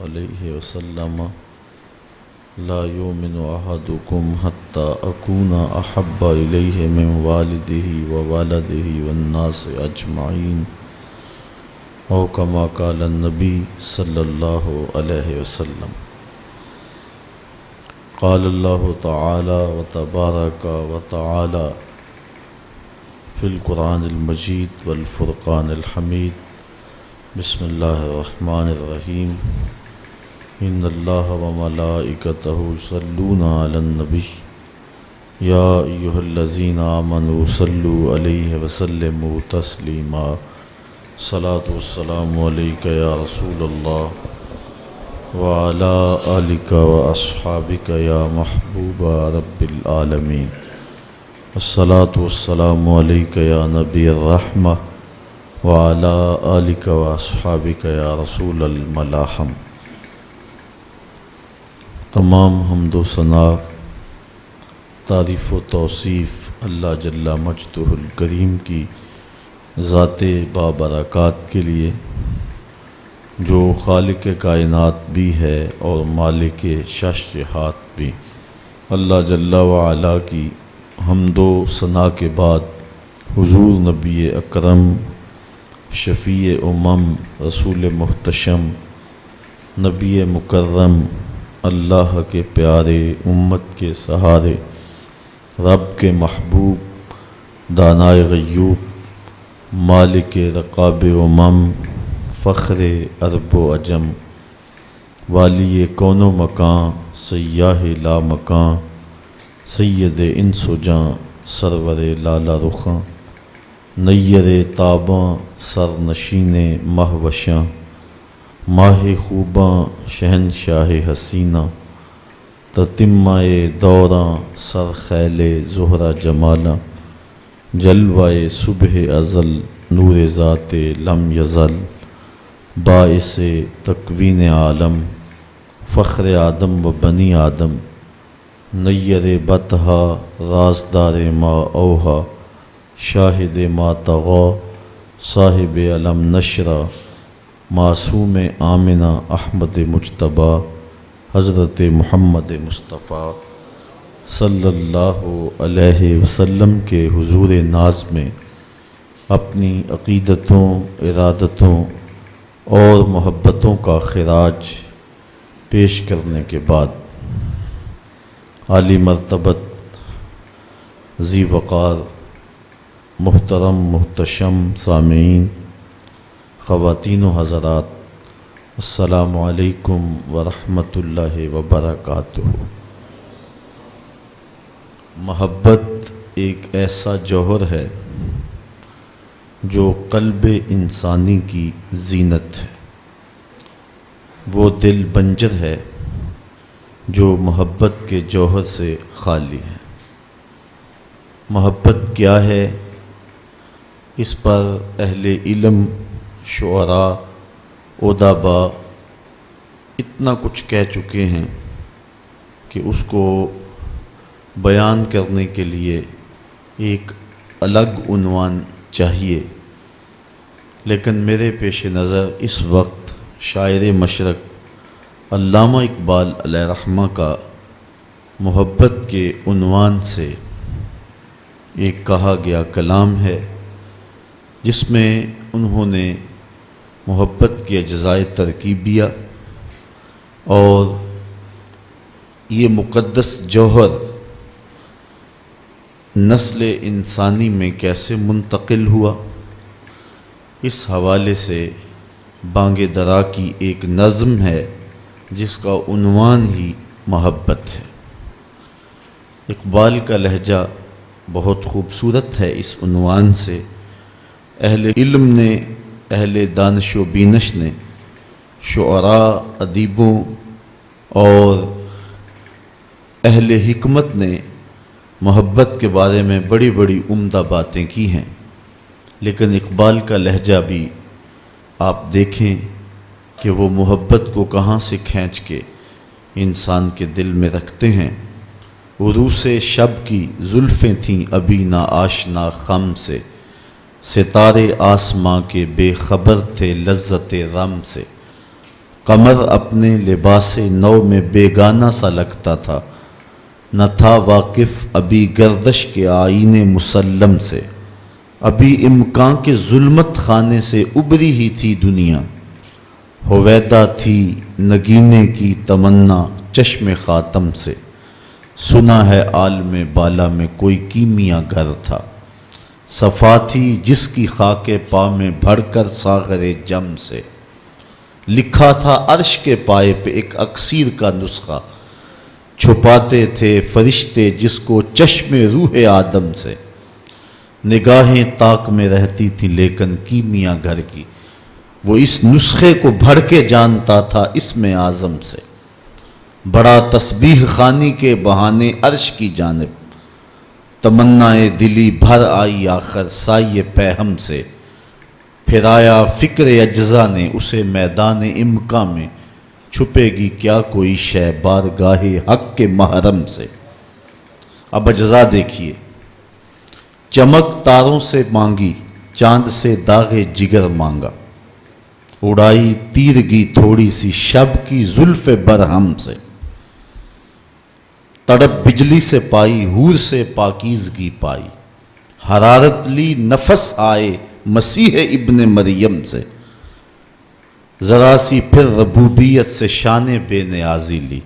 علیہ وسلم لا یؤمن احدکم حتی اکون احب الیہ من والدہ ووالدہ والناس اجمعین او کما قال النبی صلی اللہ علیہ وسلم۔ قال اللہ تعالی وتبارک وتعالی فی القرآن المجید والفرقان الحمید۔ بسم اللہ الرحمن الرحیم۔ ان اللہ وملائکتہ یصلون علی النبی یا ایہا الذین آمنوا صلوا علیہ وسلموا تسلیما۔ صلاۃ والسلام علیک یا رسول اللہ وعلی آلک واصحابک یا محبوب رب العالمین۔ الصلاۃ والسلام علیک یا نبی الرحمہ وعلی آلک واصحابک یا رسول الملاحم۔ تمام حمد و ثنا، تعریف و توصیف اللہ جل مجدہ الکریم کی ذات بابرکات کے لیے، جو خالق کائنات بھی ہے اور مالک شش جہات بھی۔ اللہ جل وعلا کی حمد و ثنا کے بعد حضور نبی اکرم شفیع امم رسول محتشم نبی مکرم اللہ کے پیارے امت کے سہارے رب کے محبوب دانائے غیوب مالک رقاب امم فخر عرب و عجم والی کون و مکان سیاہ لا مکان سید انس و جاں سرور لالا رخاں نیر تاباں سر نشین مہ وشاں ماہ خوباں شہنشاہ حسینہ تتمہ دوراں سر خیل زہرہ جمالاں جلوہ صبح ازل نور ذات لم یزل باعث تکوین عالم فخر آدم و بنی آدم نیر بطحا رازدار ما اوہا شاہد ما طغا صاحب علم نشرہ معصوم آمنہ احمد مجتبیٰ حضرت محمد مصطفیٰ صلی اللہ علیہ وسلم کے حضور ناز میں اپنی عقیدتوں، ارادتوں اور محبتوں کا خراج پیش کرنے کے بعد عالی مرتبت ذی وقار محترم محتشم سامعین، خواتین و حضرات، السلام علیکم ورحمۃ اللہ وبرکاتہ۔ محبت ایک ایسا جوہر ہے جو قلب انسانی کی زینت ہے۔ وہ دل بنجر ہے جو محبت کے جوہر سے خالی ہے۔ محبت کیا ہے، اس پر اہل علم، شعراء، ادباء اتنا کچھ کہہ چکے ہیں کہ اس کو بیان کرنے کے لیے ایک الگ عنوان چاہیے، لیکن میرے پیش نظر اس وقت شاعر مشرق علامہ اقبال علیہ رحمہ کا محبت کے عنوان سے ایک کہا گیا کلام ہے، جس میں انہوں نے محبت کے اجزائے ترکیبیہ اور یہ مقدس جوہر نسل انسانی میں کیسے منتقل ہوا، اس حوالے سے بانگ درا کی ایک نظم ہے جس کا عنوان ہی محبت ہے۔ اقبال کا لہجہ بہت خوبصورت ہے۔ اس عنوان سے اہل علم نے، اہل دانش و بینش نے، شعراء، ادیبوں اور اہل حکمت نے محبت کے بارے میں بڑی بڑی عمدہ باتیں کی ہیں، لیکن اقبال کا لہجہ بھی آپ دیکھیں کہ وہ محبت کو کہاں سے کھینچ کے انسان کے دل میں رکھتے ہیں۔ عروس شب کی زلفیں تھیں ابھی نہ آشنا خم سے، ستارے آسماں کے بے خبر تھے لذت رم سے، قمر اپنے لباس نو میں بیگانہ سا لگتا تھا، نہ تھا واقف ابھی گردش کے آئین مسلم سے، ابھی امکان کے ظلمت خانے سے ابری ہی تھی دنیا، ہویدا تھی نگینے کی تمنا چشم خاتم سے، سنا ہے عالم بالا میں کوئی کیمیا گر تھا، صفا تھی جس کی خاک پا میں بھر کر ساغر جم سے، لکھا تھا عرش کے پائے پہ ایک اکسیر کا نسخہ، چھپاتے تھے فرشتے جس کو چشم روح آدم سے، نگاہیں طاق میں رہتی تھیں لیکن کیمیا گھر کی، وہ اس نسخے کو بھر کے جانتا تھا اسم اعظم سے، بڑا تسبیح خوانی کے بہانے عرش کی جانب، تمنائے دلی بھر آئی آخر سائے پہم سے، پھر آیا فکر اجزا نے اسے میدان امکا میں، چھپے گی کیا کوئی شے بارگاہ حق کے محرم سے۔ اب اجزا دیکھیے، چمک تاروں سے مانگی چاند سے داغ جگر مانگا، اڑائی تیرگی تھوڑی سی شب کی زلف برہم سے، تڑپ بجلی سے پائی حور سے پاکیزگی پائی، حرارت لی نفس آئے مسیح ابن مریم سے، ذرا سی پھر ربوبیت سے شان بے نیازی لی،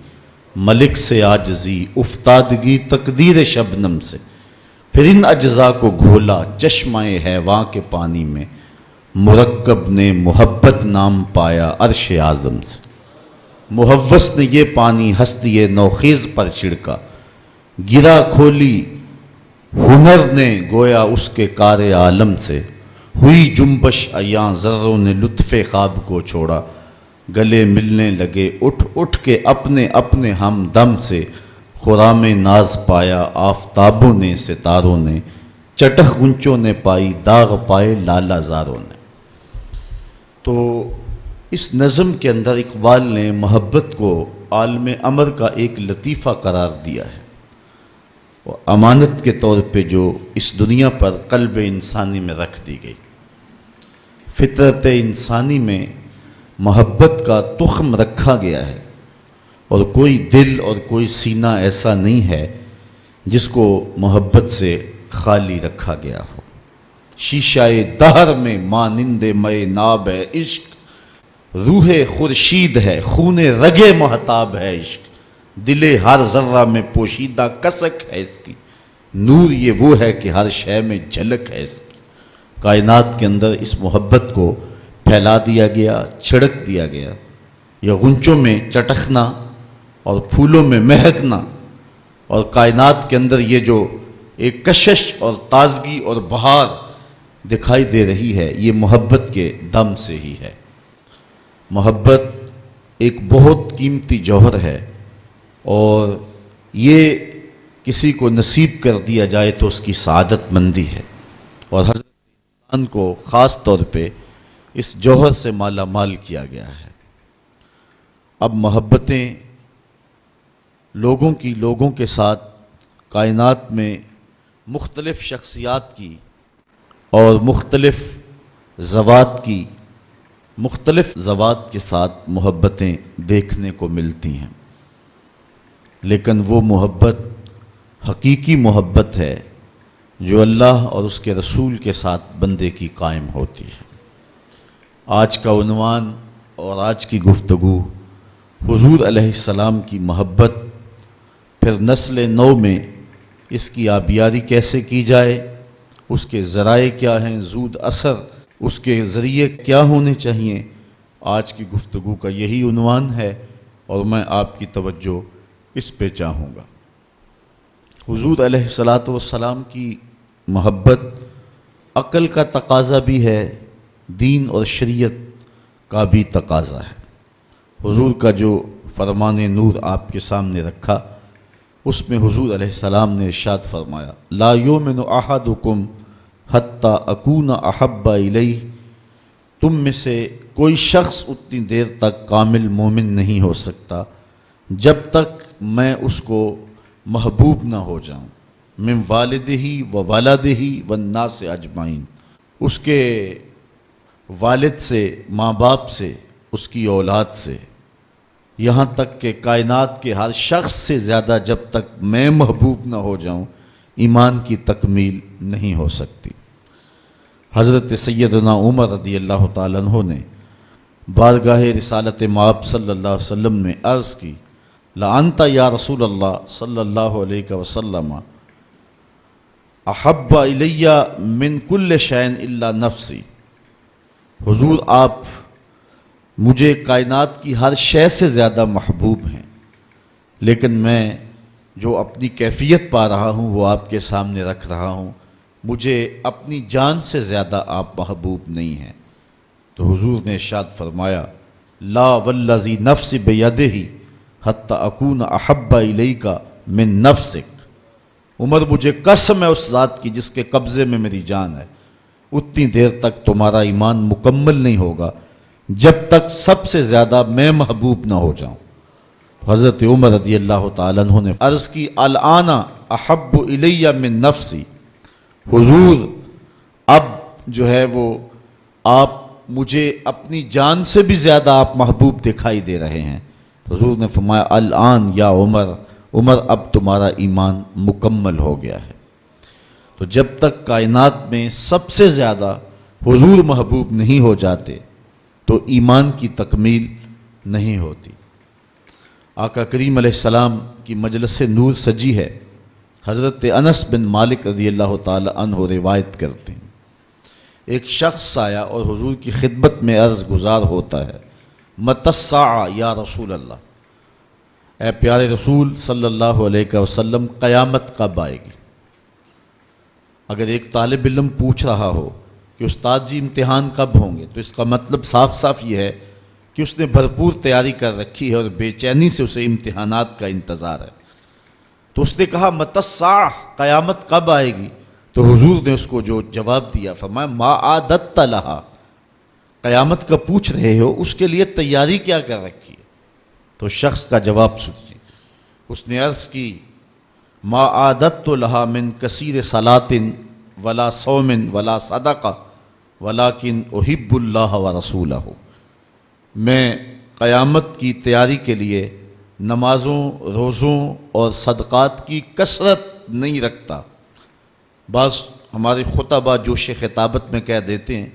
ملک سے عاجزی افتادگی تقدیر شبنم سے، پھر ان اجزاء کو گھولا چشمہ حیواں کے پانی میں، مرکب نے محبت نام پایا عرش اعظم سے، محوس نے یہ پانی ہستی نوخیز پر چھڑکا، گرا کھولی ہنر نے گویا اس کے کار عالم سے، ہوئی جنبش ایاں ذروں نے لطف خواب کو چھوڑا، گلے ملنے لگے اٹھ اٹھ کے اپنے اپنے ہمدم سے، خرام ناز پایا آفتابوں نے ستاروں نے، چٹخ گنچوں نے پائی داغ پائے لالا زاروں نے۔ تو اس نظم کے اندر اقبال نے محبت کو عالم امر کا ایک لطیفہ قرار دیا ہے، اور امانت کے طور پہ جو اس دنیا پر قلب انسانی میں رکھ دی گئی۔ فطرت انسانی میں محبت کا تخم رکھا گیا ہے، اور کوئی دل اور کوئی سینہ ایسا نہیں ہے جس کو محبت سے خالی رکھا گیا ہو۔ شیشہ دہر میں مانند مے ناب ہے عشق، روح خورشید ہے خون رگے محتاب ہے عشق، دل ہر ذرہ میں پوشیدہ کسک ہے اس کی، نور یہ وہ ہے کہ ہر شے میں جھلک ہے اس کی۔ کائنات کے اندر اس محبت کو پھیلا دیا گیا، چھڑک دیا گیا، یہ غنچوں میں چٹکنا اور پھولوں میں مہکنا، اور کائنات کے اندر یہ جو ایک کشش اور تازگی اور بہار دکھائی دے رہی ہے، یہ محبت کے دم سے ہی ہے۔ محبت ایک بہت قیمتی جوہر ہے، اور یہ کسی کو نصیب کر دیا جائے تو اس کی سعادت مندی ہے، اور ہر انسان کو خاص طور پہ اس جوہر سے مالا مال کیا گیا ہے۔ اب محبتیں لوگوں کے ساتھ کائنات میں مختلف شخصیات کی اور مختلف ذوات کی مختلف ذوات کے ساتھ محبتیں دیکھنے کو ملتی ہیں، لیکن وہ محبت حقیقی محبت ہے جو اللہ اور اس کے رسول کے ساتھ بندے کی قائم ہوتی ہے۔ آج کا عنوان اور آج کی گفتگو حضور علیہ السلام کی محبت، پھر نسل نو میں اس کی آبیاری کیسے کی جائے، اس کے ذرائع کیا ہیں، زود اثر اس کے ذریعے کیا ہونے چاہیے، آج کی گفتگو کا یہی عنوان ہے، اور میں آپ کی توجہ اس پہ چاہوں گا۔ حضور علیہ السلام کی محبت عقل کا تقاضا بھی ہے، دین اور شریعت کا بھی تقاضا ہے۔ حضور کا جو فرمان نور آپ کے سامنے رکھا، اس میں حضور علیہ السلام نے ارشاد فرمایا، لا یؤمن احدکم حتی اکون احب الیہ، تم میں سے کوئی شخص اتنی دیر تک کامل مومن نہیں ہو سکتا جب تک میں اس کو محبوب نہ ہو جاؤں، من والدہ و ولدہ والناس اجمعین، اس کے والد سے، ماں باپ سے، اس کی اولاد سے، یہاں تک کہ کائنات کے ہر شخص سے زیادہ جب تک میں محبوب نہ ہو جاؤں ایمان کی تکمیل نہیں ہو سکتی۔ حضرت سیدنا عمر رضی اللہ تعالیٰ عنہ نے بارگاہ رسالت مآب صلی اللہ علیہ وسلم میں عرض کی، لَأَنْتَ یا رسول اللہ صلی اللہ علیہ وسلم احب الیہ من کل شیء الا نفسی، حضور آپ مجھے کائنات کی ہر شے سے زیادہ محبوب ہیں، لیکن میں جو اپنی کیفیت پا رہا ہوں وہ آپ کے سامنے رکھ رہا ہوں، مجھے اپنی جان سے زیادہ آپ محبوب نہیں ہیں۔ تو حضور نے ارشاد فرمایا، لا والذی نفس بیدہ حتی اکون احب الیک من نفسک، عمر مجھے قسم ہے اس ذات کی جس کے قبضے میں میری جان ہے، اتنی دیر تک تمہارا ایمان مکمل نہیں ہوگا جب تک سب سے زیادہ میں محبوب نہ ہو جاؤں۔ حضرت عمر رضی اللہ تعالیٰ عنہ نے عرض کی، الآن احب الیہ من نفسی، حضور اب جو ہے وہ آپ مجھے اپنی جان سے بھی زیادہ آپ محبوب دکھائی دے رہے ہیں۔ حضور نے فرمایا، الآن یا عمر، عمر اب تمہارا ایمان مکمل ہو گیا ہے۔ تو جب تک کائنات میں سب سے زیادہ حضور محبوب نہیں ہو جاتے تو ایمان کی تکمیل نہیں ہوتی۔ آقا کریم علیہ السلام کی مجلس نور سجی ہے، حضرت انس بن مالک رضی اللہ تعالی عنہ روایت کرتے ہیں، ایک شخص آیا اور حضور کی خدمت میں عرض گزار ہوتا ہے، متی الساعہ یا رسول اللہ، اے پیارے رسول صلی اللہ علیہ وسلم قیامت کب آئے گی؟ اگر ایک طالب علم پوچھ رہا ہو کہ استاد جی امتحان کب ہوں گے، تو اس کا مطلب صاف صاف یہ ہے کہ اس نے بھرپور تیاری کر رکھی ہے اور بے چینی سے اسے امتحانات کا انتظار ہے۔ تو اس نے کہا متی الساعہ، قیامت کب آئے گی؟ تو حضور نے اس کو جو جواب دیا، فرمایا ما اعددت لہا، قیامت کا پوچھ رہے ہو اس کے لیے تیاری کیا کر رکھی ہے؟ تو شخص کا جواب سنیے، اس نے عرض کی، ما اعددت لہا من کثیر صلاۃ ولا صوم ولا صدقہ ولکن احب اللہ ورسولہ، میں قیامت کی تیاری کے لیے نمازوں، روزوں اور صدقات کی کثرت نہیں رکھتا۔ بعض ہمارے خطبہ جوش خطابت میں کہہ دیتے ہیں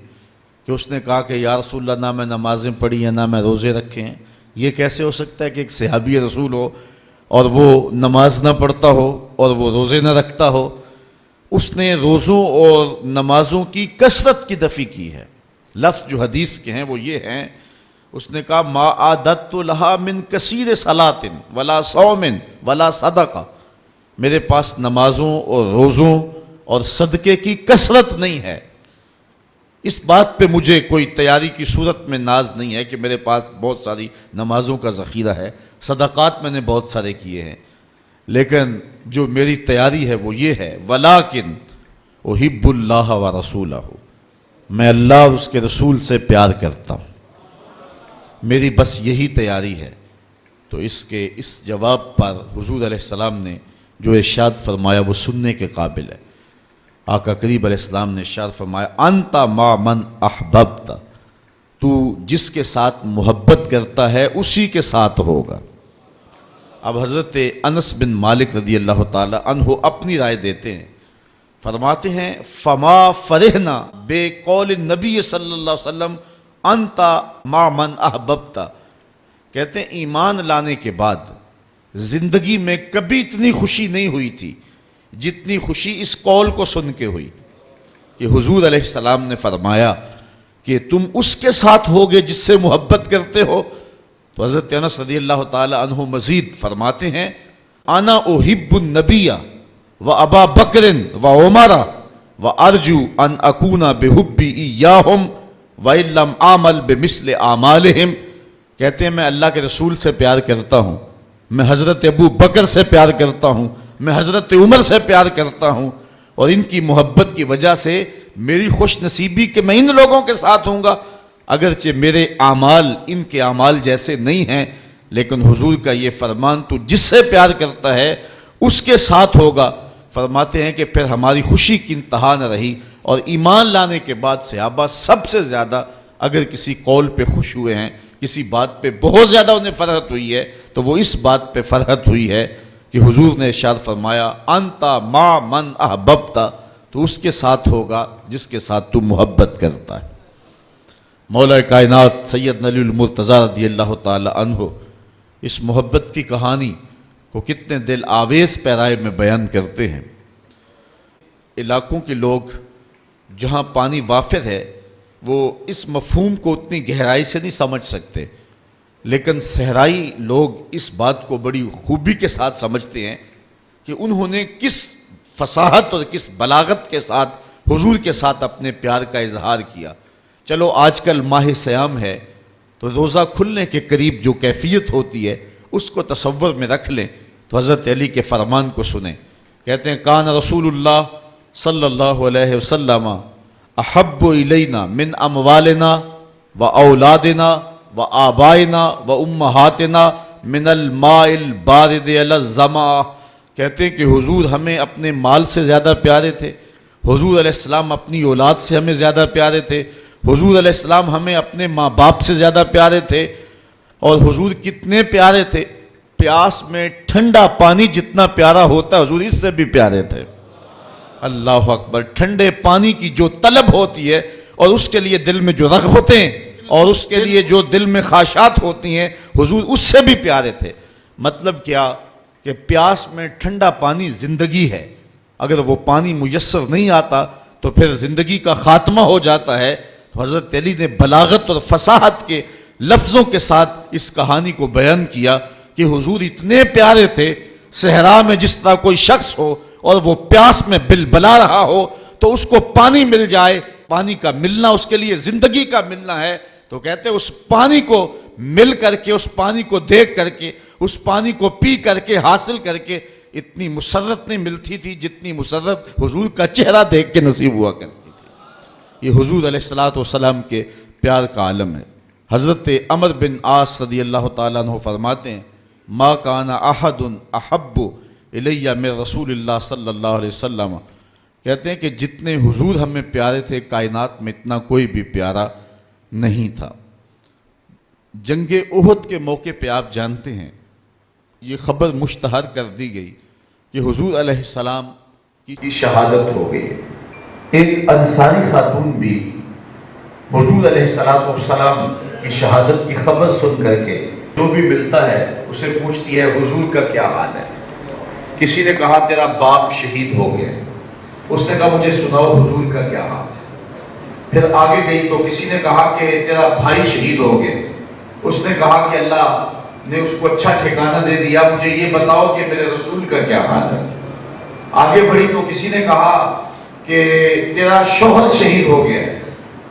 کہ اس نے کہا کہ یا رسول اللہ نہ میں نمازیں پڑھی ہیں نہ میں روزے رکھے ہیں۔ یہ کیسے ہو سکتا ہے کہ ایک صحابی رسول ہو اور وہ نماز نہ پڑھتا ہو اور وہ روزے نہ رکھتا ہو؟ اس نے روزوں اور نمازوں کی کثرت کی نفی کی ہے۔ لفظ جو حدیث کے ہیں وہ یہ ہیں، اس نے کہا ما اعددت لہا من کثیر صلاۃ ولا صوم ولا صدقہ، میرے پاس نمازوں اور روزوں اور صدقے کی کثرت نہیں ہے، اس بات پہ مجھے کوئی تیاری کی صورت میں ناز نہیں ہے کہ میرے پاس بہت ساری نمازوں کا ذخیرہ ہے، صدقات میں نے بہت سارے کیے ہیں، لیکن جو میری تیاری ہے وہ یہ ہے، ولیکن احب اللہ ورسولہ، میں اللہ اور اس کے رسول سے پیار کرتا ہوں، میری بس یہی تیاری ہے۔ تو اس جواب پر حضور علیہ السلام نے جو ارشاد فرمایا وہ سننے کے قابل ہے۔ آقا کریم علیہ السلام نے ارشاد فرمایا، انت مع من احببت، تو جس کے ساتھ محبت کرتا ہے اسی کے ساتھ ہوگا۔ اب حضرت انس بن مالک رضی اللہ تعالی عنہ اپنی رائے دیتے ہیں، فرماتے ہیں فما فرحنا بے قول نبی صلی اللہ علیہ وسلم انت مع من احببت، کہتے ہیں ایمان لانے کے بعد زندگی میں کبھی اتنی خوشی نہیں ہوئی تھی جتنی خوشی اس قول کو سن کے ہوئی کہ حضور علیہ السلام نے فرمایا کہ تم اس کے ساتھ ہوگے جس سے محبت کرتے ہو۔ تو حضرت انس رضی اللہ تعالی عنہ مزید فرماتے ہیں، انا احب النبی و ابا بکر و عمر و ارجو ان اکون بحبی ایاہم و ان لم اعمل بمثل اعمالہم، کہتے ہیں میں اللہ کے رسول سے پیار کرتا ہوں، میں حضرت ابو بکر سے پیار کرتا ہوں، میں حضرت عمر سے پیار کرتا ہوں، اور ان کی محبت کی وجہ سے میری خوش نصیبی کہ میں ان لوگوں کے ساتھ ہوں گا، اگرچہ میرے اعمال ان کے اعمال جیسے نہیں ہیں، لیکن حضور کا یہ فرمان تو جس سے پیار کرتا ہے اس کے ساتھ ہوگا۔ فرماتے ہیں کہ پھر ہماری خوشی کی انتہا نہ رہی، اور ایمان لانے کے بعد صحابہ سب سے زیادہ اگر کسی قول پہ خوش ہوئے ہیں، کسی بات پہ بہت زیادہ انہیں فرحت ہوئی ہے تو وہ اس بات پہ فرحت ہوئی ہے کہ حضور نے ارشاد فرمایا انتا ما من احببتا، تو اس کے ساتھ ہوگا جس کے ساتھ تو محبت کرتا ہے۔ مولا کائنات سید علی المرتضی رضی اللہ تعالی عنہ اس محبت کی کہانی کو کتنے دل آویز پیرائے میں بیان کرتے ہیں۔ علاقوں کے لوگ جہاں پانی وافر ہے وہ اس مفہوم کو اتنی گہرائی سے نہیں سمجھ سکتے، لیکن صحرائی لوگ اس بات کو بڑی خوبی کے ساتھ سمجھتے ہیں کہ انہوں نے کس فصاحت اور کس بلاغت کے ساتھ حضور کے ساتھ اپنے پیار کا اظہار کیا۔ چلو آج کل ماہ صیام ہے تو روزہ کھلنے کے قریب جو کیفیت ہوتی ہے اس کو تصور میں رکھ لیں تو حضرت علی کے فرمان کو سنیں۔ کہتے ہیں کان رسول اللہ صلی اللہ علیہ وسلم احب الینا من اموالنا و اولادنا و آبائنا و امہاتنا من الماء البارد علی الظما۔ کہتے ہیں کہ حضور ہمیں اپنے مال سے زیادہ پیارے تھے، حضور علیہ السلام اپنی اولاد سے ہمیں زیادہ پیارے تھے، حضور علیہ السلام ہمیں اپنے ماں باپ سے زیادہ پیارے تھے، اور حضور کتنے پیارے تھے، پیاس میں ٹھنڈا پانی جتنا پیارا ہوتا ہے حضور اس سے بھی پیارے تھے۔ اللہ اکبر، ٹھنڈے پانی کی جو طلب ہوتی ہے اور اس کے لیے دل میں جو رغبتیں اور اس کے لیے جو دل میں خواہشات ہوتی ہیں حضور اس سے بھی پیارے تھے۔ مطلب کیا کہ پیاس میں ٹھنڈا پانی زندگی ہے، اگر وہ پانی میسر نہیں آتا تو پھر زندگی کا خاتمہ ہو جاتا ہے۔ تو حضرت علی نے بلاغت اور فصاحت کے لفظوں کے ساتھ اس کہانی کو بیان کیا کہ حضور اتنے پیارے تھے، صحرا میں جس طرح کوئی شخص ہو اور وہ پیاس میں بلبلا رہا ہو تو اس کو پانی مل جائے، پانی کا ملنا اس کے لیے زندگی کا ملنا ہے، تو کہتے ہیں اس پانی کو مل کر کے، اس پانی کو دیکھ کر کے، اس پانی کو پی کر کے، حاصل کر کے اتنی مسرت نہیں ملتی تھی جتنی مسرت حضور کا چہرہ دیکھ کے نصیب ہوا کرتی تھی۔ یہ حضور علیہ السلام کے پیار کا عالم ہے۔ حضرت عمر بن عاص رضی اللہ تعالیٰ عنہ فرماتے ہیں ما کان احد احب الی من رسول اللہ صلی اللہ علیہ وسلم، کہتے ہیں کہ جتنے حضور ہمیں پیارے تھے کائنات میں اتنا کوئی بھی پیارا نہیں تھا۔ جنگ احد کے موقع پہ آپ جانتے ہیں یہ خبر مشتہر کر دی گئی کہ حضور علیہ السلام کی شہادت ہو گئی۔ ایک انصاری خاتون بھی حضور علیہ السلام کی شہادت کی خبر سن کر کے جو بھی ملتا ہے اسے پوچھتی ہے حضور کا کیا حال ہے۔ کسی نے کہا تیرا باپ شہید ہو گیا، اس نے کہا مجھے سناؤ حضور کا کیا حال ہے۔ پھر آگے گئی تو کسی نے کہا کہ تیرا بھائی شہید ہو گیا، اس نے کہا کہ اللہ نے اس کو اچھا ٹھکانہ دے دیا، مجھے یہ بتاؤ کہ میرے رسول کا کیا حال ہے۔ آگے بڑھی تو کسی نے کہا کہ تیرا شوہر شہید ہو گیا،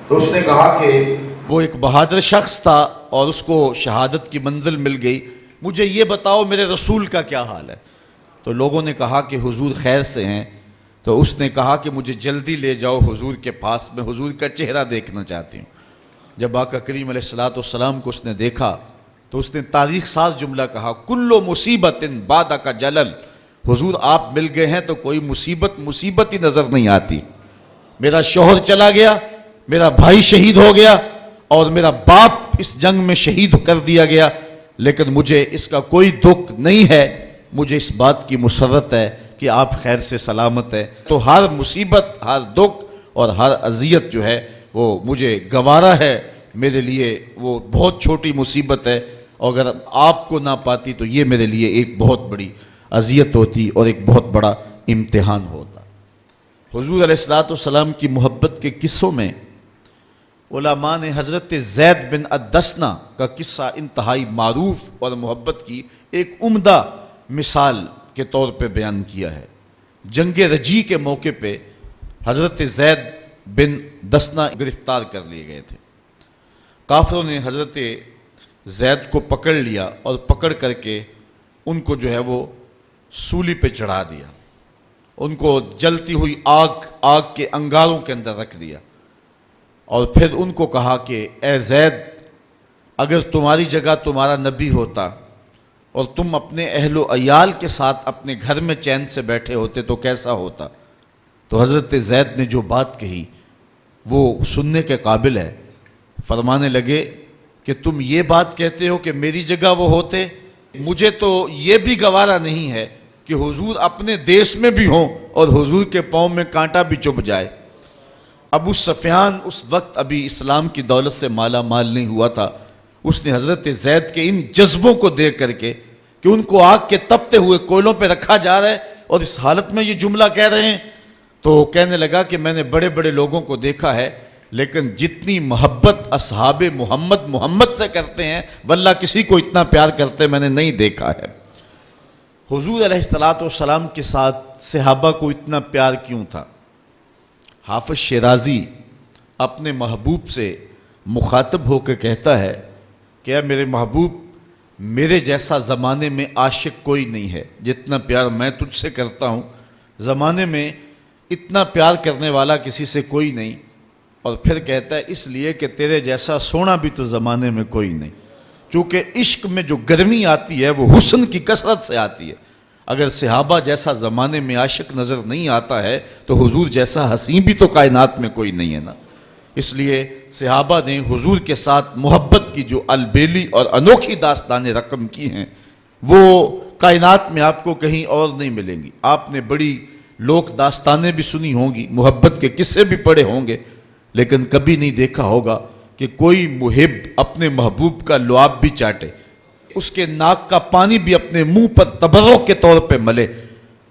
تو اس نے کہا کہ وہ ایک بہادر شخص تھا اور اس کو شہادت کی منزل مل گئی، مجھے یہ بتاؤ میرے رسول کا کیا حال ہے۔ تو لوگوں نے کہا کہ حضور خیر سے ہیں، تو اس نے کہا کہ مجھے جلدی لے جاؤ حضور کے پاس، میں حضور کا چہرہ دیکھنا چاہتی ہوں۔ جب آقا کریم علیہ السلام کو اس نے دیکھا تو اس نے تاریخ ساز جملہ کہا کل مصیبت بعد کا جلل، حضور آپ مل گئے ہیں تو کوئی مصیبت ہی نظر نہیں آتی۔ میرا شوہر چلا گیا، میرا بھائی شہید ہو گیا اور میرا باپ اس جنگ میں شہید کر دیا گیا، لیکن مجھے اس کا کوئی دکھ نہیں ہے، مجھے اس بات کی مسرت ہے کہ آپ خیر سے سلامت ہے۔ تو ہر مصیبت، ہر دکھ اور ہر اذیت جو ہے وہ مجھے گوارا ہے، میرے لیے وہ بہت چھوٹی مصیبت ہے، اور اگر آپ کو نہ پاتی تو یہ میرے لیے ایک بہت بڑی اذیت ہوتی اور ایک بہت بڑا امتحان ہوتا۔ حضور علیہ السلام کی محبت کے قصوں میں علماء نے حضرت زید بن الدسنہ کا قصہ انتہائی معروف اور محبت کی ایک عمدہ مثال کے طور پہ بیان کیا ہے۔ جنگ رجی کے موقع پہ حضرت زید بن دسنہ گرفتار کر لیے گئے تھے۔ کافروں نے حضرت زید کو پکڑ لیا اور پکڑ کر کے ان کو جو ہے وہ سولی پہ چڑھا دیا، ان کو جلتی ہوئی آگ کے انگاروں کے اندر رکھ دیا، اور پھر ان کو کہا کہ اے زید، اگر تمہاری جگہ تمہارا نبی ہوتا اور تم اپنے اہل و عیال کے ساتھ اپنے گھر میں چین سے بیٹھے ہوتے تو کیسا ہوتا۔ تو حضرت زید نے جو بات کہی وہ سننے کے قابل ہے۔ فرمانے لگے کہ تم یہ بات کہتے ہو کہ میری جگہ وہ ہوتے، مجھے تو یہ بھی گوارا نہیں ہے کہ حضور اپنے دیش میں بھی ہوں اور حضور کے پاؤں میں کانٹا بھی چبھ جائے۔ ابو سفیان اس وقت ابھی اسلام کی دولت سے مالا مال نہیں ہوا تھا، اس نے حضرت زید کے ان جذبوں کو دیکھ کر کے کہ ان کو آگ کے تپتے ہوئے کوئلوں پہ رکھا جا رہا ہے اور اس حالت میں یہ جملہ کہہ رہے ہیں، تو کہنے لگا کہ میں نے بڑے بڑے لوگوں کو دیکھا ہے، لیکن جتنی محبت اصحاب محمد سے کرتے ہیں واللہ کسی کو اتنا پیار کرتے میں نے نہیں دیکھا ہے۔ حضور علیہ السلام کے ساتھ صحابہ کو اتنا پیار کیوں تھا؟ حافظ شیرازی اپنے محبوب سے مخاطب ہو کے کہتا ہے کہ اے میرے محبوب، میرے جیسا زمانے میں عاشق کوئی نہیں ہے، جتنا پیار میں تجھ سے کرتا ہوں زمانے میں اتنا پیار کرنے والا کسی سے کوئی نہیں۔ اور پھر کہتا ہے اس لیے کہ تیرے جیسا سونا بھی تو زمانے میں کوئی نہیں، چونکہ عشق میں جو گرمی آتی ہے وہ حسن کی کثرت سے آتی ہے۔ اگر صحابہ جیسا زمانے میں عاشق نظر نہیں آتا ہے تو حضور جیسا حسین بھی تو کائنات میں کوئی نہیں ہے نا۔ اس لیے صحابہ نے حضور کے ساتھ محبت کی جو البیلی اور انوکھی داستانیں رقم کی ہیں وہ کائنات میں آپ کو کہیں اور نہیں ملیں گی۔ آپ نے بڑی لوک داستانیں بھی سنی ہوں گی، محبت کے قصے بھی پڑھے ہوں گے، لیکن کبھی نہیں دیکھا ہوگا کہ کوئی محب اپنے محبوب کا لعاب بھی چاٹے، اس کے ناک کا پانی بھی اپنے منہ پر تبرک کے طور پہ ملے۔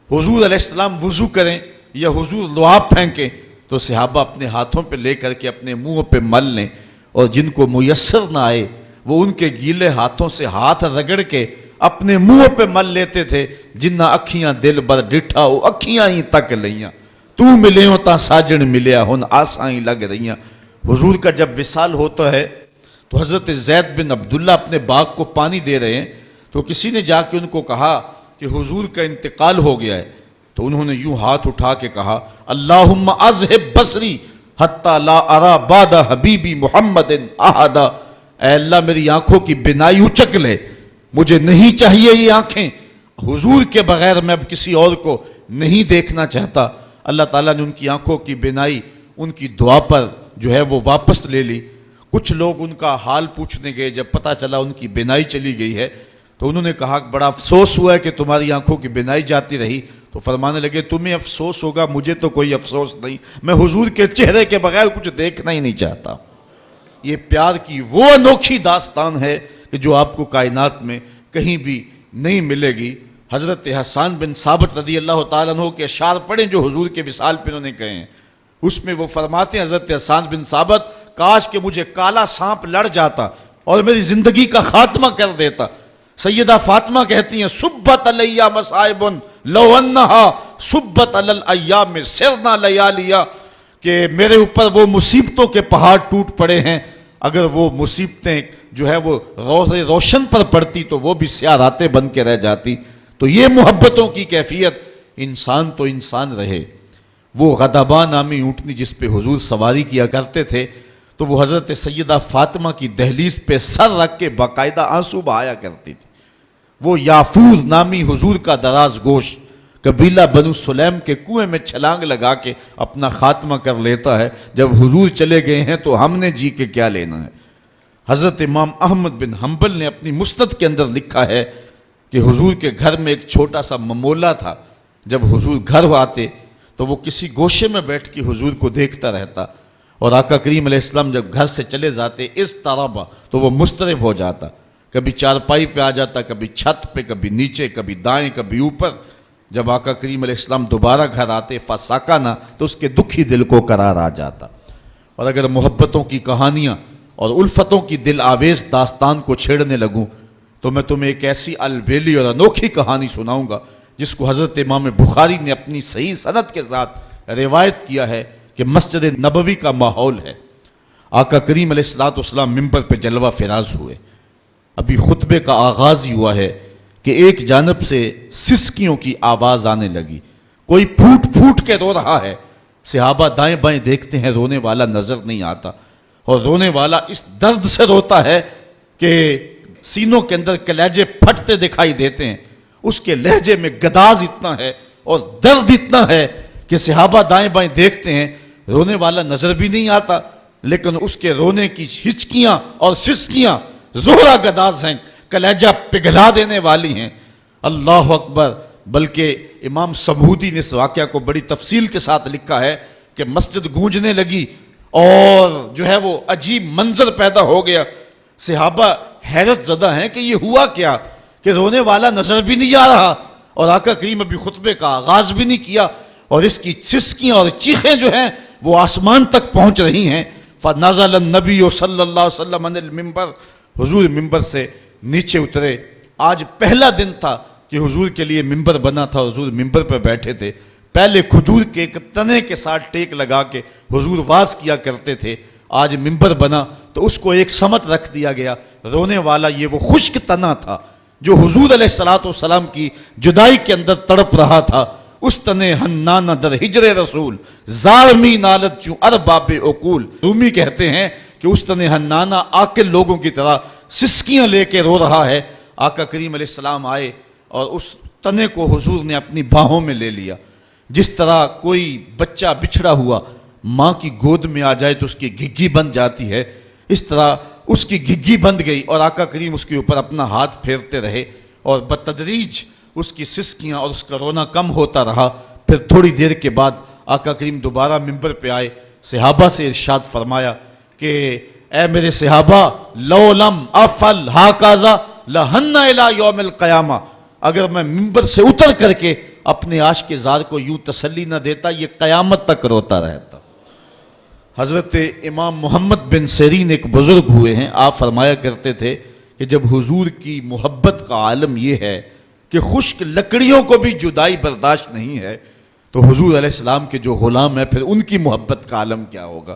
حضور علیہ السلام وضو کریں یا حضور لعاب پھینکیں تو صحابہ اپنے ہاتھوں پہ لے کر کے اپنے منہ پہ مل لیں، اور جن کو میسر نہ آئے وہ ان کے گیلے ہاتھوں سے ہاتھ رگڑ کے اپنے منہ پہ مل لیتے تھے۔ جنہ اکھیاں دل بر ڈٹھا وہ اکھیاں ہی تک لیاں، تو ملے ہو تا ساجن ملیا ہن آساں ہی لگ رہیاں۔ حضور کا جب وصال ہوتا ہے تو حضرت زید بن عبداللہ اپنے باغ کو پانی دے رہے ہیں، تو کسی نے جا کے ان کو کہا کہ حضور کا انتقال ہو گیا ہے، تو انہوں نے یوں ہاتھ اٹھا کے کہا اللہم اذہب بصری حتی لا ارا بعد حبیبی محمد احدا، اے اللہ میری آنکھوں کی بینائی اچک لے، مجھے نہیں چاہیے یہ آنکھیں، حضور کے بغیر میں اب کسی اور کو نہیں دیکھنا چاہتا۔ اللہ تعالیٰ نے ان کی آنکھوں کی بینائی ان کی دعا پر جو ہے وہ واپس لے لی۔ کچھ لوگ ان کا حال پوچھنے گئے، جب پتہ چلا ان کی بینائی چلی گئی ہے تو انہوں نے کہا بڑا افسوس ہوا ہے کہ تمہاری آنکھوں کی بینائی جاتی رہی، تو فرمانے لگے تمہیں افسوس ہوگا، مجھے تو کوئی افسوس نہیں، میں حضور کے چہرے کے بغیر کچھ دیکھنا ہی نہیں چاہتا۔ یہ پیار کی وہ انوکھی داستان ہے کہ جو آپ کو کائنات میں کہیں بھی نہیں ملے گی۔ حضرت حسان بن ثابت رضی اللہ تعالیٰ عنہ کے اشعار پڑھیں جو حضور کے وصال پہ انہوں نے کہے ہیں، اس میں وہ فرماتے ہیں حضرت حسان بن ثابت کاش کہ مجھے کالا سانپ لڑ جاتا اور میری زندگی کا خاتمہ کر دیتا۔ سیدہ فاطمہ کہتی ہیں صبت علیہ مصائب لو انہا صبت علی الایام سرنا لیالیا، کہ میرے اوپر وہ مصیبتوں کے پہاڑ ٹوٹ پڑے ہیں، اگر وہ مصیبتیں جو ہے وہ روشن پر پڑتی تو وہ بھی سیاہ راتیں بن کے رہ جاتی۔ تو یہ محبتوں کی کیفیت، انسان تو انسان رہے۔ وہ غضبہ نامی اونٹنی جس پہ حضور سواری کیا کرتے تھے تو وہ حضرت سیدہ فاطمہ کی دہلیز پہ سر رکھ کے باقاعدہ آنسو بہایا کرتی تھی۔ وہ یافور نامی حضور کا دراز گوش قبیلہ بنو سلیم کے کنویں میں چھلانگ لگا کے اپنا خاتمہ کر لیتا ہے، جب حضور چلے گئے ہیں تو ہم نے جی کے کیا لینا ہے۔ حضرت امام احمد بن حنبل نے اپنی مسند کے اندر لکھا ہے کہ حضور کے گھر میں ایک چھوٹا سا ممولا تھا، جب حضور گھر آتے تو وہ کسی گوشے میں بیٹھ کے حضور کو دیکھتا رہتا، اور آقا کریم علیہ السلام جب گھر سے چلے جاتے اس طرح تو وہ مضطرب ہو جاتا، کبھی چارپائی پہ آ جاتا، کبھی چھت پہ، کبھی نیچے، کبھی دائیں، کبھی اوپر۔ جب آقا کریم علیہ السلام دوبارہ گھر آتے فساکانہ تو اس کے دکھی دل کو قرار آ جاتا۔ اور اگر محبتوں کی کہانیاں اور الفتوں کی دل آویز داستان کو چھیڑنے لگوں تو میں تمہیں ایک ایسی البیلی اور انوکھی کہانی سناؤں گا جس کو حضرت امام بخاری نے اپنی صحیح سند کے ساتھ روایت کیا ہے کہ مسجد نبوی کا ماحول ہے۔ آقا کریم علیہ السلام منبر پہ جلوہ فراز ہوئے، ابھی خطبے کا آغاز ہی ہوا ہے کہ ایک جانب سے سسکیوں کی آواز آنے لگی، کوئی پھوٹ پھوٹ کے رو رہا ہے۔ صحابہ دائیں بائیں دیکھتے ہیں، رونے والا نظر نہیں آتا، اور رونے والا اس درد سے روتا ہے کہ سینوں کے اندر کلیجے پھٹتے دکھائی دیتے ہیں۔ اس کے لہجے میں گداز اتنا ہے اور درد اتنا ہے کہ صحابہ دائیں بائیں دیکھتے ہیں، رونے والا نظر بھی نہیں آتا، لیکن اس کے رونے کی ہچکیاں اور سسکیاں زہرہ گداز ہیں، کلیجہ پگھلا دینے والی ہیں۔ اللہ اکبر۔ بلکہ امام سمودی نے اس واقعہ کو بڑی تفصیل کے ساتھ لکھا ہے کہ مسجد گونجنے لگی اور جو ہے وہ عجیب منظر پیدا ہو گیا۔ صحابہ حیرت زدہ ہیں کہ یہ ہوا کیا کہ رونے والا نظر بھی نہیں آ رہا اور آقا کریم ابھی خطبے کا آغاز بھی نہیں کیا، اور اس کی سسکیاں اور چیخیں جو ہیں وہ آسمان تک پہنچ رہی ہیں۔ فنزل النبی صلی اللہ علیہ وسلم عن المنبر، حضور ممبر سے نیچے اترے۔ آج پہلا دن تھا کہ حضور کے لیے ممبر بنا تھا، حضور ممبر پہ بیٹھے تھے۔ پہلے کھجور کے ایک تنے کے ساتھ ٹیک لگا کے حضور واز کیا کرتے تھے، آج ممبر بنا تو اس کو ایک سمت رکھ دیا گیا۔ رونے والا یہ وہ خشک تنا تھا جو حضور علیہ السلام کی جدائی کے اندر تڑپ رہا تھا۔ اس تنے حنانہ در ہجر رسول، زارمی نالت چوں ارباب عقول۔ رومی کہتے ہیں کہ اس تنے حنانہ عاقل لوگوں کی طرح سسکیاں لے کے رو رہا ہے۔ آقا کریم علیہ السلام آئے اور اس تنے کو حضور نے اپنی باہوں میں لے لیا۔ جس طرح کوئی بچہ بچھڑا ہوا ماں کی گود میں آ جائے تو اس کی گھگی بن جاتی ہے، اس طرح اس کی گھگی بند گئی اور آقا کریم اس کے اوپر اپنا ہاتھ پھیرتے رہے اور بتدریج اس کی سسکیاں اور اس کا رونا کم ہوتا رہا۔ پھر تھوڑی دیر کے بعد آقا کریم دوبارہ ممبر پہ آئے، صحابہ سے ارشاد فرمایا کہ اے میرے صحابہ، لو لم افعل ہاکذا لہن الی یوم القیامہ، اگر میں ممبر سے اتر کر کے اپنے عاشق زار کو یوں تسلی نہ دیتا یہ قیامت تک روتا رہتا۔ حضرت امام محمد بن سیرین ایک بزرگ ہوئے ہیں، آپ فرمایا کرتے تھے کہ جب حضور کی محبت کا عالم یہ ہے کہ خشک لکڑیوں کو بھی جدائی برداشت نہیں ہے، تو حضور علیہ السلام کے جو غلام ہیں پھر ان کی محبت کا عالم کیا ہوگا۔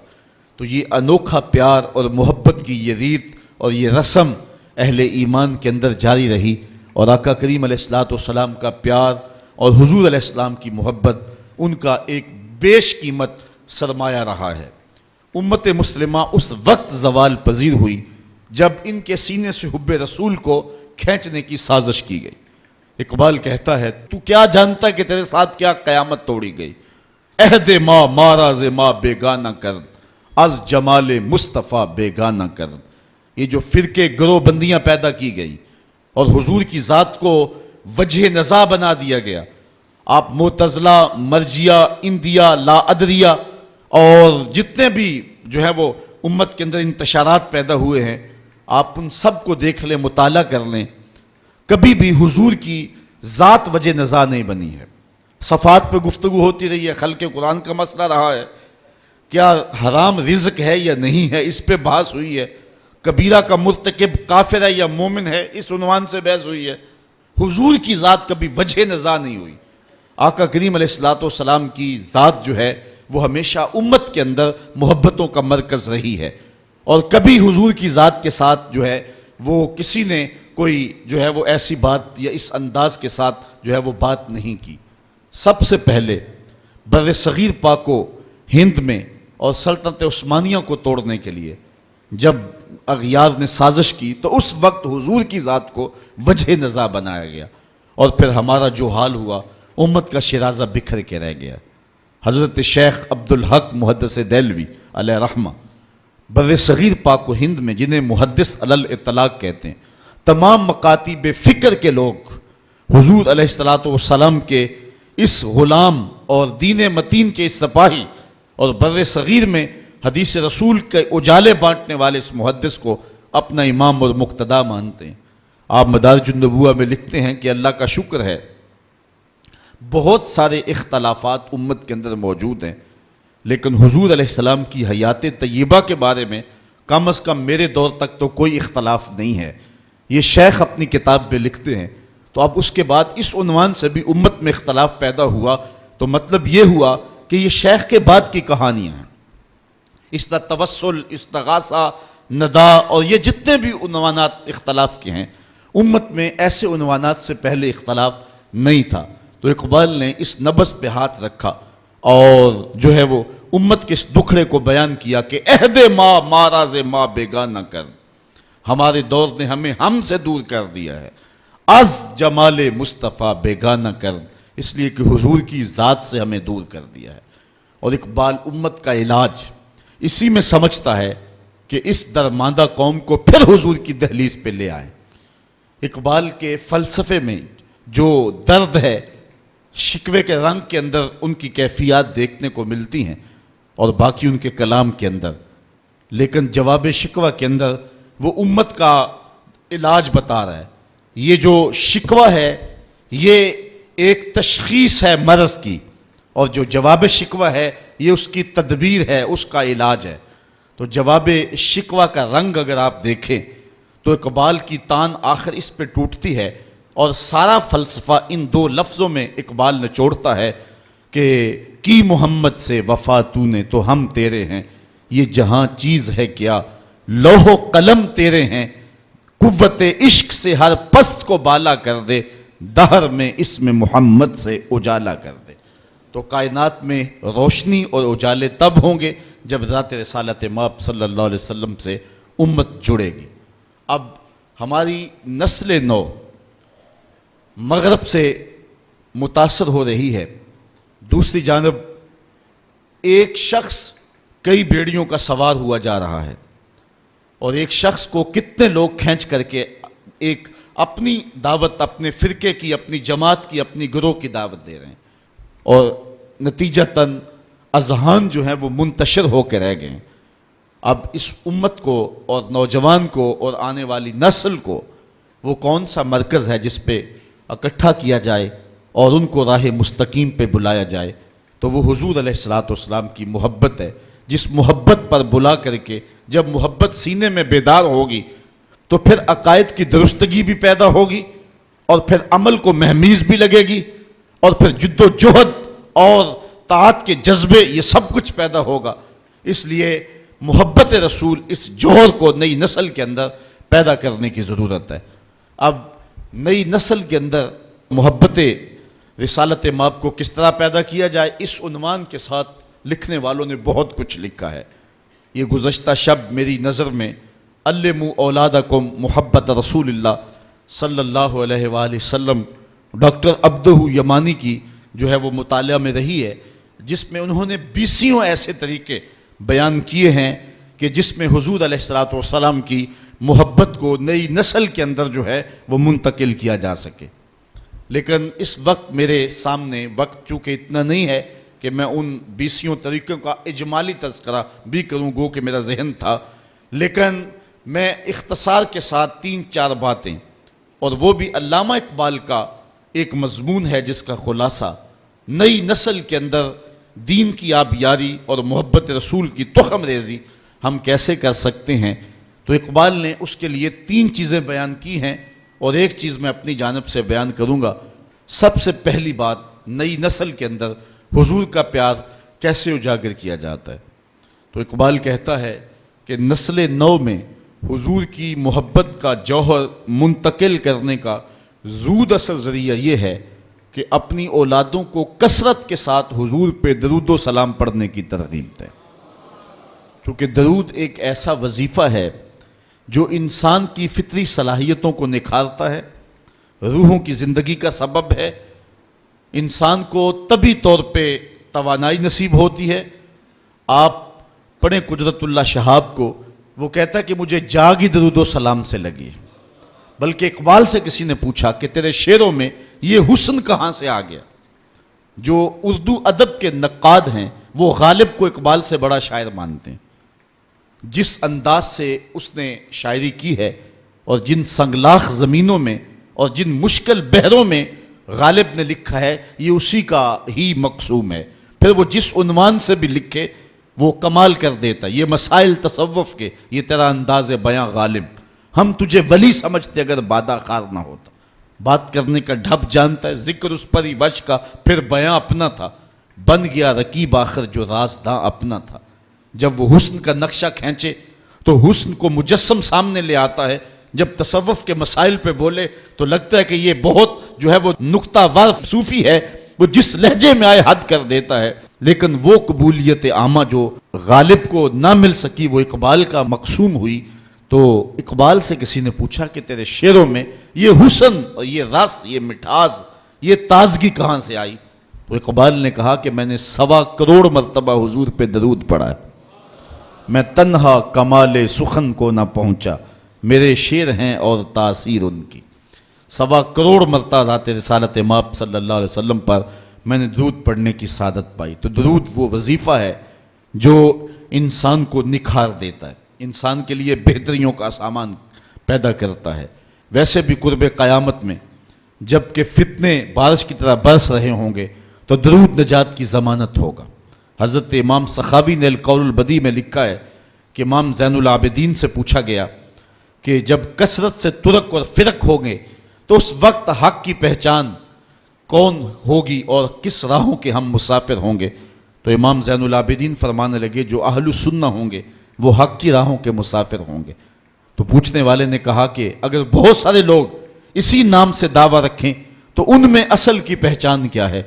تو یہ انوکھا پیار اور محبت کی یہ ریت اور یہ رسم اہل ایمان کے اندر جاری رہی، اور آقا کریم علیہ السلام کا پیار اور حضور علیہ السلام کی محبت ان کا ایک بیش قیمت سرمایہ رہا ہے۔ امت مسلمہ اس وقت زوال پذیر ہوئی جب ان کے سینے سے حب رسول کو کھینچنے کی سازش کی گئی۔ اقبال کہتا ہے تو کیا جانتا کہ تیرے ساتھ کیا قیامت توڑی گئی، عہد ما ماراز ما بیگانہ کرد، از جمال مصطفیٰ بیگانہ کرد۔ یہ جو فرقے گروہ بندیاں پیدا کی گئی اور حضور کی ذات کو وجہ نزاع بنا دیا گیا، آپ معتزلہ، مرجیہ، اندیہ، لا ادریہ اور جتنے بھی جو ہے وہ امت کے اندر انتشارات پیدا ہوئے ہیں، آپ ان سب کو دیکھ لیں، مطالعہ کر لیں، کبھی بھی حضور کی ذات وجہ نزاع نہیں بنی ہے۔ صفات پہ گفتگو ہوتی رہی ہے، خلق قرآن کا مسئلہ رہا ہے، کیا حرام رزق ہے یا نہیں ہے اس پہ بحث ہوئی ہے، کبیرہ کا مرتکب کافر ہے یا مومن ہے اس عنوان سے بحث ہوئی ہے۔ حضور کی ذات کبھی وجہ نزاع نہیں ہوئی۔ آقا کریم علیہ السلام کی ذات جو ہے وہ ہمیشہ امت کے اندر محبتوں کا مرکز رہی ہے، اور کبھی حضور کی ذات کے ساتھ جو ہے وہ کسی نے کوئی جو ہے وہ ایسی بات یا اس انداز کے ساتھ جو ہے وہ بات نہیں کی۔ سب سے پہلے بر صغیر پاک و ہند میں اور سلطنت عثمانیہ کو توڑنے کے لیے جب اغیار نے سازش کی تو اس وقت حضور کی ذات کو وجہ نزاع بنایا گیا، اور پھر ہمارا جو حال ہوا امت کا شیرازہ بکھر کے رہ گیا۔ حضرت شیخ عبدالحق محدث دہلوی علیہ رحمہ بر صغیر پاک و ہند میں، جنہیں محدث علی الاطلاق کہتے ہیں، تمام مکاتب فکر کے لوگ حضور علیہ السلام کے اس غلام اور دین متین کے اس سپاہی اور بر صغیر میں حدیث رسول کے اجالے بانٹنے والے اس محدث کو اپنا امام اور مقتدا مانتے ہیں۔ آپ مدارج النبوہ میں لکھتے ہیں کہ اللہ کا شکر ہے بہت سارے اختلافات امت کے اندر موجود ہیں، لیکن حضور علیہ السلام کی حیات طیبہ کے بارے میں کم از کم میرے دور تک تو کوئی اختلاف نہیں ہے۔ یہ شیخ اپنی کتاب میں لکھتے ہیں، تو اب اس کے بعد اس عنوان سے بھی امت میں اختلاف پیدا ہوا، تو مطلب یہ ہوا کہ یہ شیخ کے بعد کی کہانیاں ہیں۔ اس طرح توسل، استغاثہ، ندا اور یہ جتنے بھی عنوانات اختلاف کے ہیں، امت میں ایسے عنوانات سے پہلے اختلاف نہیں تھا۔ تو اقبال نے اس نبض پہ ہاتھ رکھا اور جو ہے وہ امت کے اس دکھڑے کو بیان کیا کہ عہد ما ماراز ما بیگانہ کر، ہمارے دور نے ہمیں ہم سے دور کر دیا ہے، از جمال مصطفیٰ بیگانہ کر، اس لیے کہ حضور کی ذات سے ہمیں دور کر دیا ہے۔ اور اقبال امت کا علاج، اسی میں سمجھتا ہے کہ اس درماندہ قوم کو پھر حضور کی دہلیز پہ لے آئیں۔ اقبال کے فلسفے میں جو درد ہے، شکوے کے رنگ کے اندر ان کی کیفیات دیکھنے کو ملتی ہیں اور باقی ان کے کلام کے اندر، لیکن جواب شکوہ کے اندر وہ امت کا علاج بتا رہا ہے۔ یہ جو شکوہ ہے یہ ایک تشخیص ہے مرض کی، اور جو جواب شکوہ ہے یہ اس کی تدبیر ہے، اس کا علاج ہے۔ تو جواب شکوہ کا رنگ اگر آپ دیکھیں تو اقبال کی تان آخر اس پہ ٹوٹتی ہے، اور سارا فلسفہ ان دو لفظوں میں اقبال نچوڑتا ہے کہ کی محمد سے وفا تو نے تو ہم تیرے ہیں، یہ جہاں چیز ہے کیا لوح و قلم تیرے ہیں، قوت عشق سے ہر پست کو بالا کر دے، دہر میں اس میں محمد سے اجالا کر دے۔ تو کائنات میں روشنی اور اجالے تب ہوں گے جب ذات رسالت مآب صلی اللہ علیہ وسلم سے امت جڑے گی۔ اب ہماری نسل نو مغرب سے متاثر ہو رہی ہے، دوسری جانب ایک شخص کئی بیڑیوں کا سوار ہوا جا رہا ہے، اور ایک شخص کو کتنے لوگ کھینچ کر کے ایک اپنی دعوت، اپنے فرقے کی، اپنی جماعت کی، اپنی گروہ کی دعوت دے رہے ہیں، اور نتیجتاً اذہان جو ہیں وہ منتشر ہو کے رہ گئے ہیں۔ اب اس امت کو اور نوجوان کو اور آنے والی نسل کو وہ کون سا مرکز ہے جس پہ اکٹھا کیا جائے اور ان کو راہ مستقیم پہ بلایا جائے؟ تو وہ حضور علیہ السلام کی محبت ہے، جس محبت پر بلا کر کے جب محبت سینے میں بیدار ہوگی تو پھر عقائد کی درستگی بھی پیدا ہوگی، اور پھر عمل کو مہمیز بھی لگے گی، اور پھر جد و جہد اور طاعت کے جذبے، یہ سب کچھ پیدا ہوگا۔ اس لیے محبت رسول، اس جوہر کو نئی نسل کے اندر پیدا کرنے کی ضرورت ہے۔ اب نئی نسل کے اندر محبت رسالت مآب کو کس طرح پیدا کیا جائے، اس عنوان کے ساتھ لکھنے والوں نے بہت کچھ لکھا ہے۔ یہ گزشتہ شب میری نظر میں علموا اولادکم محبت رسول اللہ صلی اللہ علیہ وآلہ وسلم ڈاکٹر عبدہ یمانی کی جو ہے وہ مطالعہ میں رہی ہے، جس میں انہوں نے 20 ایسے طریقے بیان کیے ہیں کہ جس میں حضور علیہ السلام کی محبت کو نئی نسل کے اندر جو ہے وہ منتقل کیا جا سکے۔ لیکن اس وقت میرے سامنے وقت چونکہ اتنا نہیں ہے کہ میں ان 20 طریقوں کا اجمالی تذکرہ بھی کروں، گو کہ میرا ذہن تھا، لیکن میں اختصار کے ساتھ 3-4 باتیں، اور وہ بھی علامہ اقبال کا ایک مضمون ہے جس کا خلاصہ نئی نسل کے اندر دین کی آبیاری اور محبت رسول کی تخم ریزی ہم کیسے کر سکتے ہیں۔ تو اقبال نے اس کے لیے 3 چیزیں بیان کی ہیں، اور ایک چیز میں اپنی جانب سے بیان کروں گا۔ سب سے پہلی بات، نئی نسل کے اندر حضور کا پیار کیسے اجاگر کیا جاتا ہے؟ تو اقبال کہتا ہے کہ نسل نو میں حضور کی محبت کا جوہر منتقل کرنے کا زود اثر ذریعہ یہ ہے کہ اپنی اولادوں کو کثرت کے ساتھ حضور پہ درود و سلام پڑھنے کی ترغیب دیں، چونکہ درود ایک ایسا وظیفہ ہے جو انسان کی فطری صلاحیتوں کو نکھارتا ہے، روحوں کی زندگی کا سبب ہے، انسان کو طبی طور پہ توانائی نصیب ہوتی ہے۔ آپ پڑھیں قدرت اللہ شہاب کو، وہ کہتا ہے کہ مجھے جاگ ہی درود و سلام سے لگی، بلکہ اقبال سے کسی نے پوچھا کہ تیرے شعروں میں یہ حسن کہاں سے آ گیا؟ جو اردو ادب کے نقاد ہیں وہ غالب کو اقبال سے بڑا شاعر مانتے ہیں، جس انداز سے اس نے شاعری کی ہے، اور جن سنگلاخ زمینوں میں اور جن مشکل بحروں میں غالب نے لکھا ہے، یہ اسی کا ہی مقصوم ہے۔ پھر وہ جس عنوان سے بھی لکھے وہ کمال کر دیتا۔ یہ مسائل تصوف کے، یہ تیرا انداز بیاں غالب، ہم تجھے ولی سمجھتے اگر بادہ خار نہ ہوتا۔ بات کرنے کا ڈھب جانتا ہے، ذکر اس پر ہی وش کا، پھر بیاں اپنا تھا، بن گیا رقیب آخر جو رازداں اپنا تھا۔ جب وہ حسن کا نقشہ کھینچے تو حسن کو مجسم سامنے لے آتا ہے، جب تصوف کے مسائل پہ بولے تو لگتا ہے کہ یہ بہت جو ہے وہ نقطہ وار صوفی ہے، وہ جس لہجے میں آئے حد کر دیتا ہے۔ لیکن وہ قبولیت عامہ جو غالب کو نہ مل سکی وہ اقبال کا مقسوم ہوئی۔ تو اقبال سے کسی نے پوچھا کہ تیرے شعروں میں یہ حسن اور یہ رس، یہ مٹھاس، یہ تازگی کہاں سے آئی؟ تو اقبال نے کہا کہ میں نے 1.25 کروڑ مرتبہ حضور پہ درود پڑھا ہے، میں تنہا کمال سخن کو نہ پہنچا، میرے شعر ہیں اور تاثیر ان کی۔ 1.25 کروڑ مرتبہ ذات رسالت مآب صلی اللہ علیہ وسلم پر میں نے درود پڑھنے کی سعادت پائی۔ تو درود وہ وظیفہ ہے جو انسان کو نکھار دیتا ہے، انسان کے لیے بہتریوں کا سامان پیدا کرتا ہے۔ ویسے بھی قرب قیامت میں جب کہ فتنے بارش کی طرح برس رہے ہوں گے تو درود نجات کی ضمانت ہوگا۔ حضرت امام سخاوی نے القول البدیع میں لکھا ہے کہ امام زین العابدین سے پوچھا گیا کہ جب کثرت سے ترک اور فرق ہوں گے تو اس وقت حق کی پہچان کون ہوگی اور کس راہوں کے ہم مسافر ہوں گے؟ تو امام زین العابدین فرمانے لگے جو اہل السنہ ہوں گے وہ حق کی راہوں کے مسافر ہوں گے۔ تو پوچھنے والے نے کہا کہ اگر بہت سارے لوگ اسی نام سے دعویٰ رکھیں تو ان میں اصل کی پہچان کیا ہے؟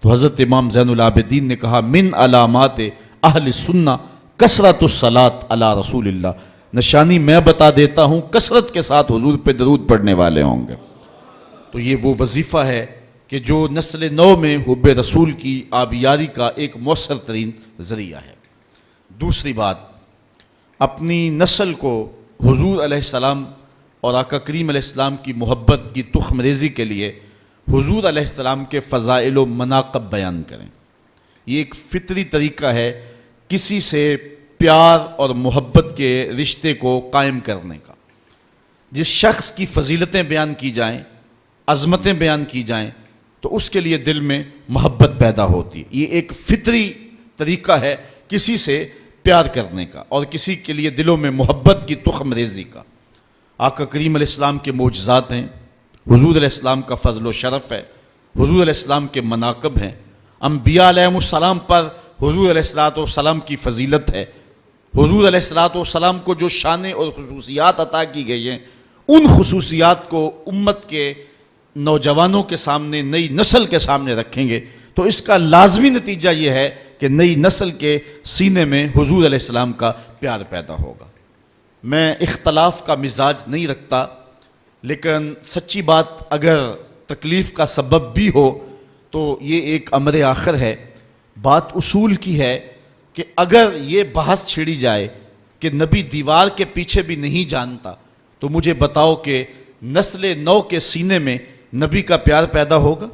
تو حضرت امام زین العابدین نے کہا من علامات اہل سنہ کثرت الصلاۃ علی رسول اللہ، نشانی میں بتا دیتا ہوں کثرت کے ساتھ حضور پہ درود پڑھنے والے ہوں گے۔ تو یہ وہ وظیفہ ہے کہ جو نسل نو میں حب رسول کی آبیاری کا ایک مؤثر ترین ذریعہ ہے۔ دوسری بات، اپنی نسل کو حضور علیہ السلام اور آقا کریم علیہ السلام کی محبت کی تخم ریزی کے لیے حضور علیہ السلام کے فضائل و مناقب بیان کریں۔ یہ ایک فطری طریقہ ہے کسی سے پیار اور محبت کے رشتے کو قائم کرنے کا۔ جس شخص کی فضیلتیں بیان کی جائیں، عظمتیں بیان کی جائیں تو اس کے لیے دل میں محبت پیدا ہوتی ہے۔ یہ ایک فطری طریقہ ہے کسی سے پیار کرنے کا اور کسی کے لیے دلوں میں محبت کی تخم ریزی کا۔ آقا کریم علیہ السلام کے معجزات ہیں، حضور علیہ السلام کا فضل و شرف ہے، حضور علیہ السلام کے مناقب ہیں، انبیاء علیہ السلام پر حضور علیہ السلام کی فضیلت ہے، حضور علیہ السلام کو جو شان اور خصوصیات عطا کی گئی ہیں ان خصوصیات کو امت کے نوجوانوں کے سامنے، نئی نسل کے سامنے رکھیں گے تو اس کا لازمی نتیجہ یہ ہے کہ نئی نسل کے سینے میں حضور علیہ السلام کا پیار پیدا ہوگا۔ میں اختلاف کا مزاج نہیں رکھتا، لیکن سچی بات اگر تکلیف کا سبب بھی ہو تو یہ ایک امر آخر ہے۔ بات اصول کی ہے کہ اگر یہ بحث چھڑی جائے کہ نبی دیوار کے پیچھے بھی نہیں جانتا تو مجھے بتاؤ کہ نسل نو کے سینے میں نبی کا پیار پیدا ہوگا؟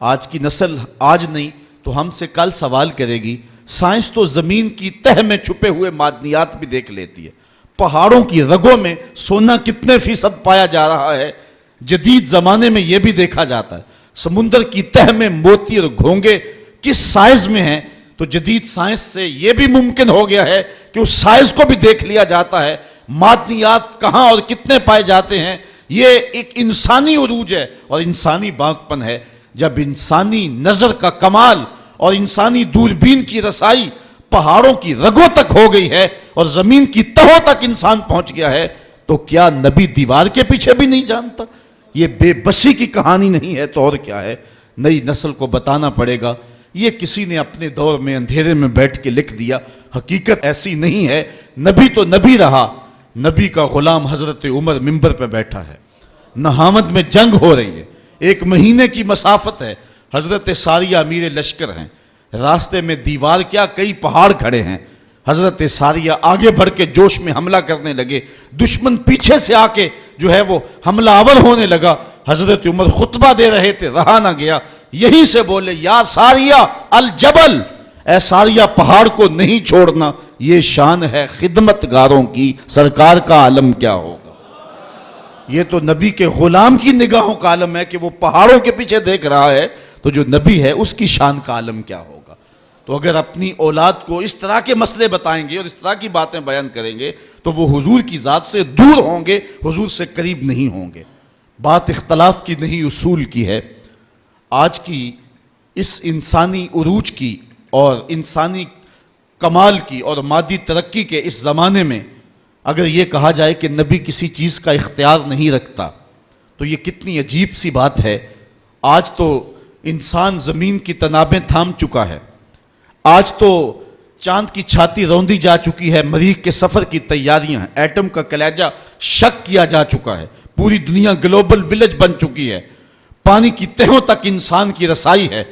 آج کی نسل آج نہیں تو ہم سے کل سوال کرے گی۔ سائنس تو زمین کی تہ میں چھپے ہوئے معدنیات بھی دیکھ لیتی ہے، پہاڑوں کی رگوں میں سونا کتنے فیصد پایا جا رہا ہے، جدید زمانے میں یہ بھی دیکھا جاتا ہے، سمندر کی تہ میں موتی اور گھونگے کس سائز میں ہیں، تو جدید سائنس سے یہ بھی ممکن ہو گیا ہے کہ اس سائز کو بھی دیکھ لیا جاتا ہے، معدنیات کہاں اور کتنے پائے جاتے ہیں۔ یہ ایک انسانی عروج ہے اور انسانی باغپن ہے جب انسانی نظر کا کمال اور انسانی دوربین کی رسائی پہاڑوں کی رگوں تک ہو گئی ہے اور زمین کی تہوں تک انسان پہنچ گیا ہے، تو کیا نبی دیوار کے پیچھے بھی نہیں جانتا؟ یہ بے بسی کی کہانی نہیں ہے تو اور کیا ہے؟ نئی نسل کو بتانا پڑے گا۔ یہ کسی نے اپنے دور میں اندھیرے میں بیٹھ کے لکھ دیا، حقیقت ایسی نہیں ہے۔ نبی تو نبی رہا، نبی کا غلام حضرت عمر منبر پہ بیٹھا ہے، نہامت میں جنگ ہو رہی ہے، 1 مہینے کی مسافت ہے، حضرت ساریہ امیر لشکر ہیں، راستے میں دیوار کیا کئی پہاڑ کھڑے ہیں، حضرت ساریہ آگے بڑھ کے جوش میں حملہ کرنے لگے، دشمن پیچھے سے آ کے جو ہے وہ حملہ آور ہونے لگا، حضرت عمر خطبہ دے رہے تھے، رہا نہ گیا، یہیں سے بولے یا ساریہ الجبل، اے ساریہ پہاڑ کو نہیں چھوڑنا، یہ شان ہے خدمت گاروں کی، سرکار کا عالم کیا ہوگا۔ یہ تو نبی کے غلام کی نگاہوں کا عالم ہے کہ وہ پہاڑوں کے پیچھے دیکھ رہا ہے، تو جو نبی ہے اس کی شان کا عالم کیا ہوگا۔ تو اگر اپنی اولاد کو اس طرح کے مسئلے بتائیں گے اور اس طرح کی باتیں بیان کریں گے تو وہ حضور کی ذات سے دور ہوں گے، حضور سے قریب نہیں ہوں گے۔ بات اختلاف کی نہیں اصول کی ہے۔ آج کی اس انسانی عروج کی اور انسانی کمال کی اور مادی ترقی کے اس زمانے میں اگر یہ کہا جائے کہ نبی کسی چیز کا اختیار نہیں رکھتا تو یہ کتنی عجیب سی بات ہے۔ آج تو انسان زمین کی تنابیں تھام چکا ہے، آج تو چاند کی چھاتی روندی جا چکی ہے، مریخ کے سفر کی تیاریاں ہیں، ایٹم کا کلیجہ شک کیا جا چکا ہے، پوری دنیا گلوبل ولیج بن چکی ہے، پانی کی تہوں تک انسان کی رسائی ہے۔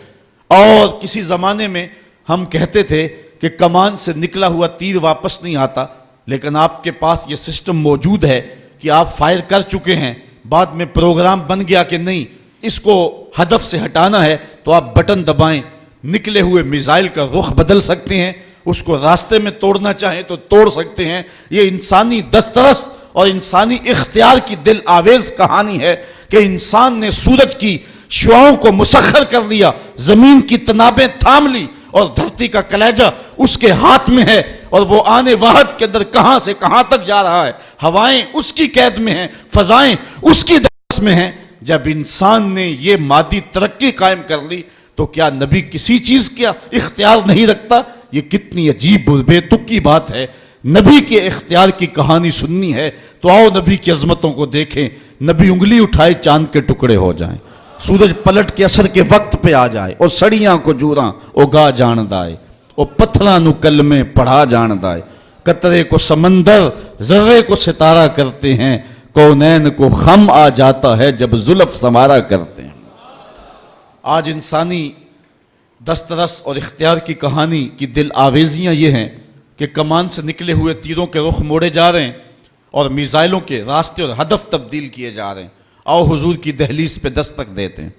اور کسی زمانے میں ہم کہتے تھے کہ کمان سے نکلا ہوا تیر واپس نہیں آتا، لیکن آپ کے پاس یہ سسٹم موجود ہے کہ آپ فائر کر چکے ہیں، بعد میں پروگرام بن گیا کہ نہیں اس کو ہدف سے ہٹانا ہے تو آپ بٹن دبائیں، نکلے ہوئے میزائل کا رخ بدل سکتے ہیں، اس کو راستے میں توڑنا چاہیں تو توڑ سکتے ہیں۔ یہ انسانی دسترس اور انسانی اختیار کی دل آویز کہانی ہے کہ انسان نے سورج کی شعاؤں کو مسخر کر لیا، زمین کی تنابیں تھام لی، اور دھرتی کا کلیجہ اس کے ہاتھ میں ہے، اور وہ آنے واحد کے اندر کہاں سے کہاں تک جا رہا ہے۔ ہوائیں اس کی قید میں ہیں، فضائیں اس کی دست میں ہیں۔ جب انسان نے یہ مادی ترقی قائم کر لی تو کیا نبی کسی چیز کا اختیار نہیں رکھتا؟ یہ کتنی عجیب اور بے تک کی بات ہے۔ نبی کے اختیار کی کہانی سننی ہے تو آؤ نبی کی عظمتوں کو دیکھیں۔ نبی انگلی اٹھائے چاند کے ٹکڑے ہو جائیں، سورج پلٹ کے اثر کے وقت پہ آ جائے، اور سڑیاں کو جوراں اگا جان دائے، اور پتھراں نو کلمے پڑھا جان دائے، قطرے کو سمندر ذرے کو ستارہ کرتے ہیں، کونین کو خم آ جاتا ہے جب زلف سمارا کرتے ہیں۔ آج انسانی دسترس اور اختیار کی کہانی کی دل آویزیاں یہ ہیں کہ کمان سے نکلے ہوئے تیروں کے رخ موڑے جا رہے ہیں، اور میزائلوں کے راستے اور ہدف تبدیل کیے جا رہے ہیں۔ آؤ حضور کی دہلیز پہ دستک دیتے ہیں۔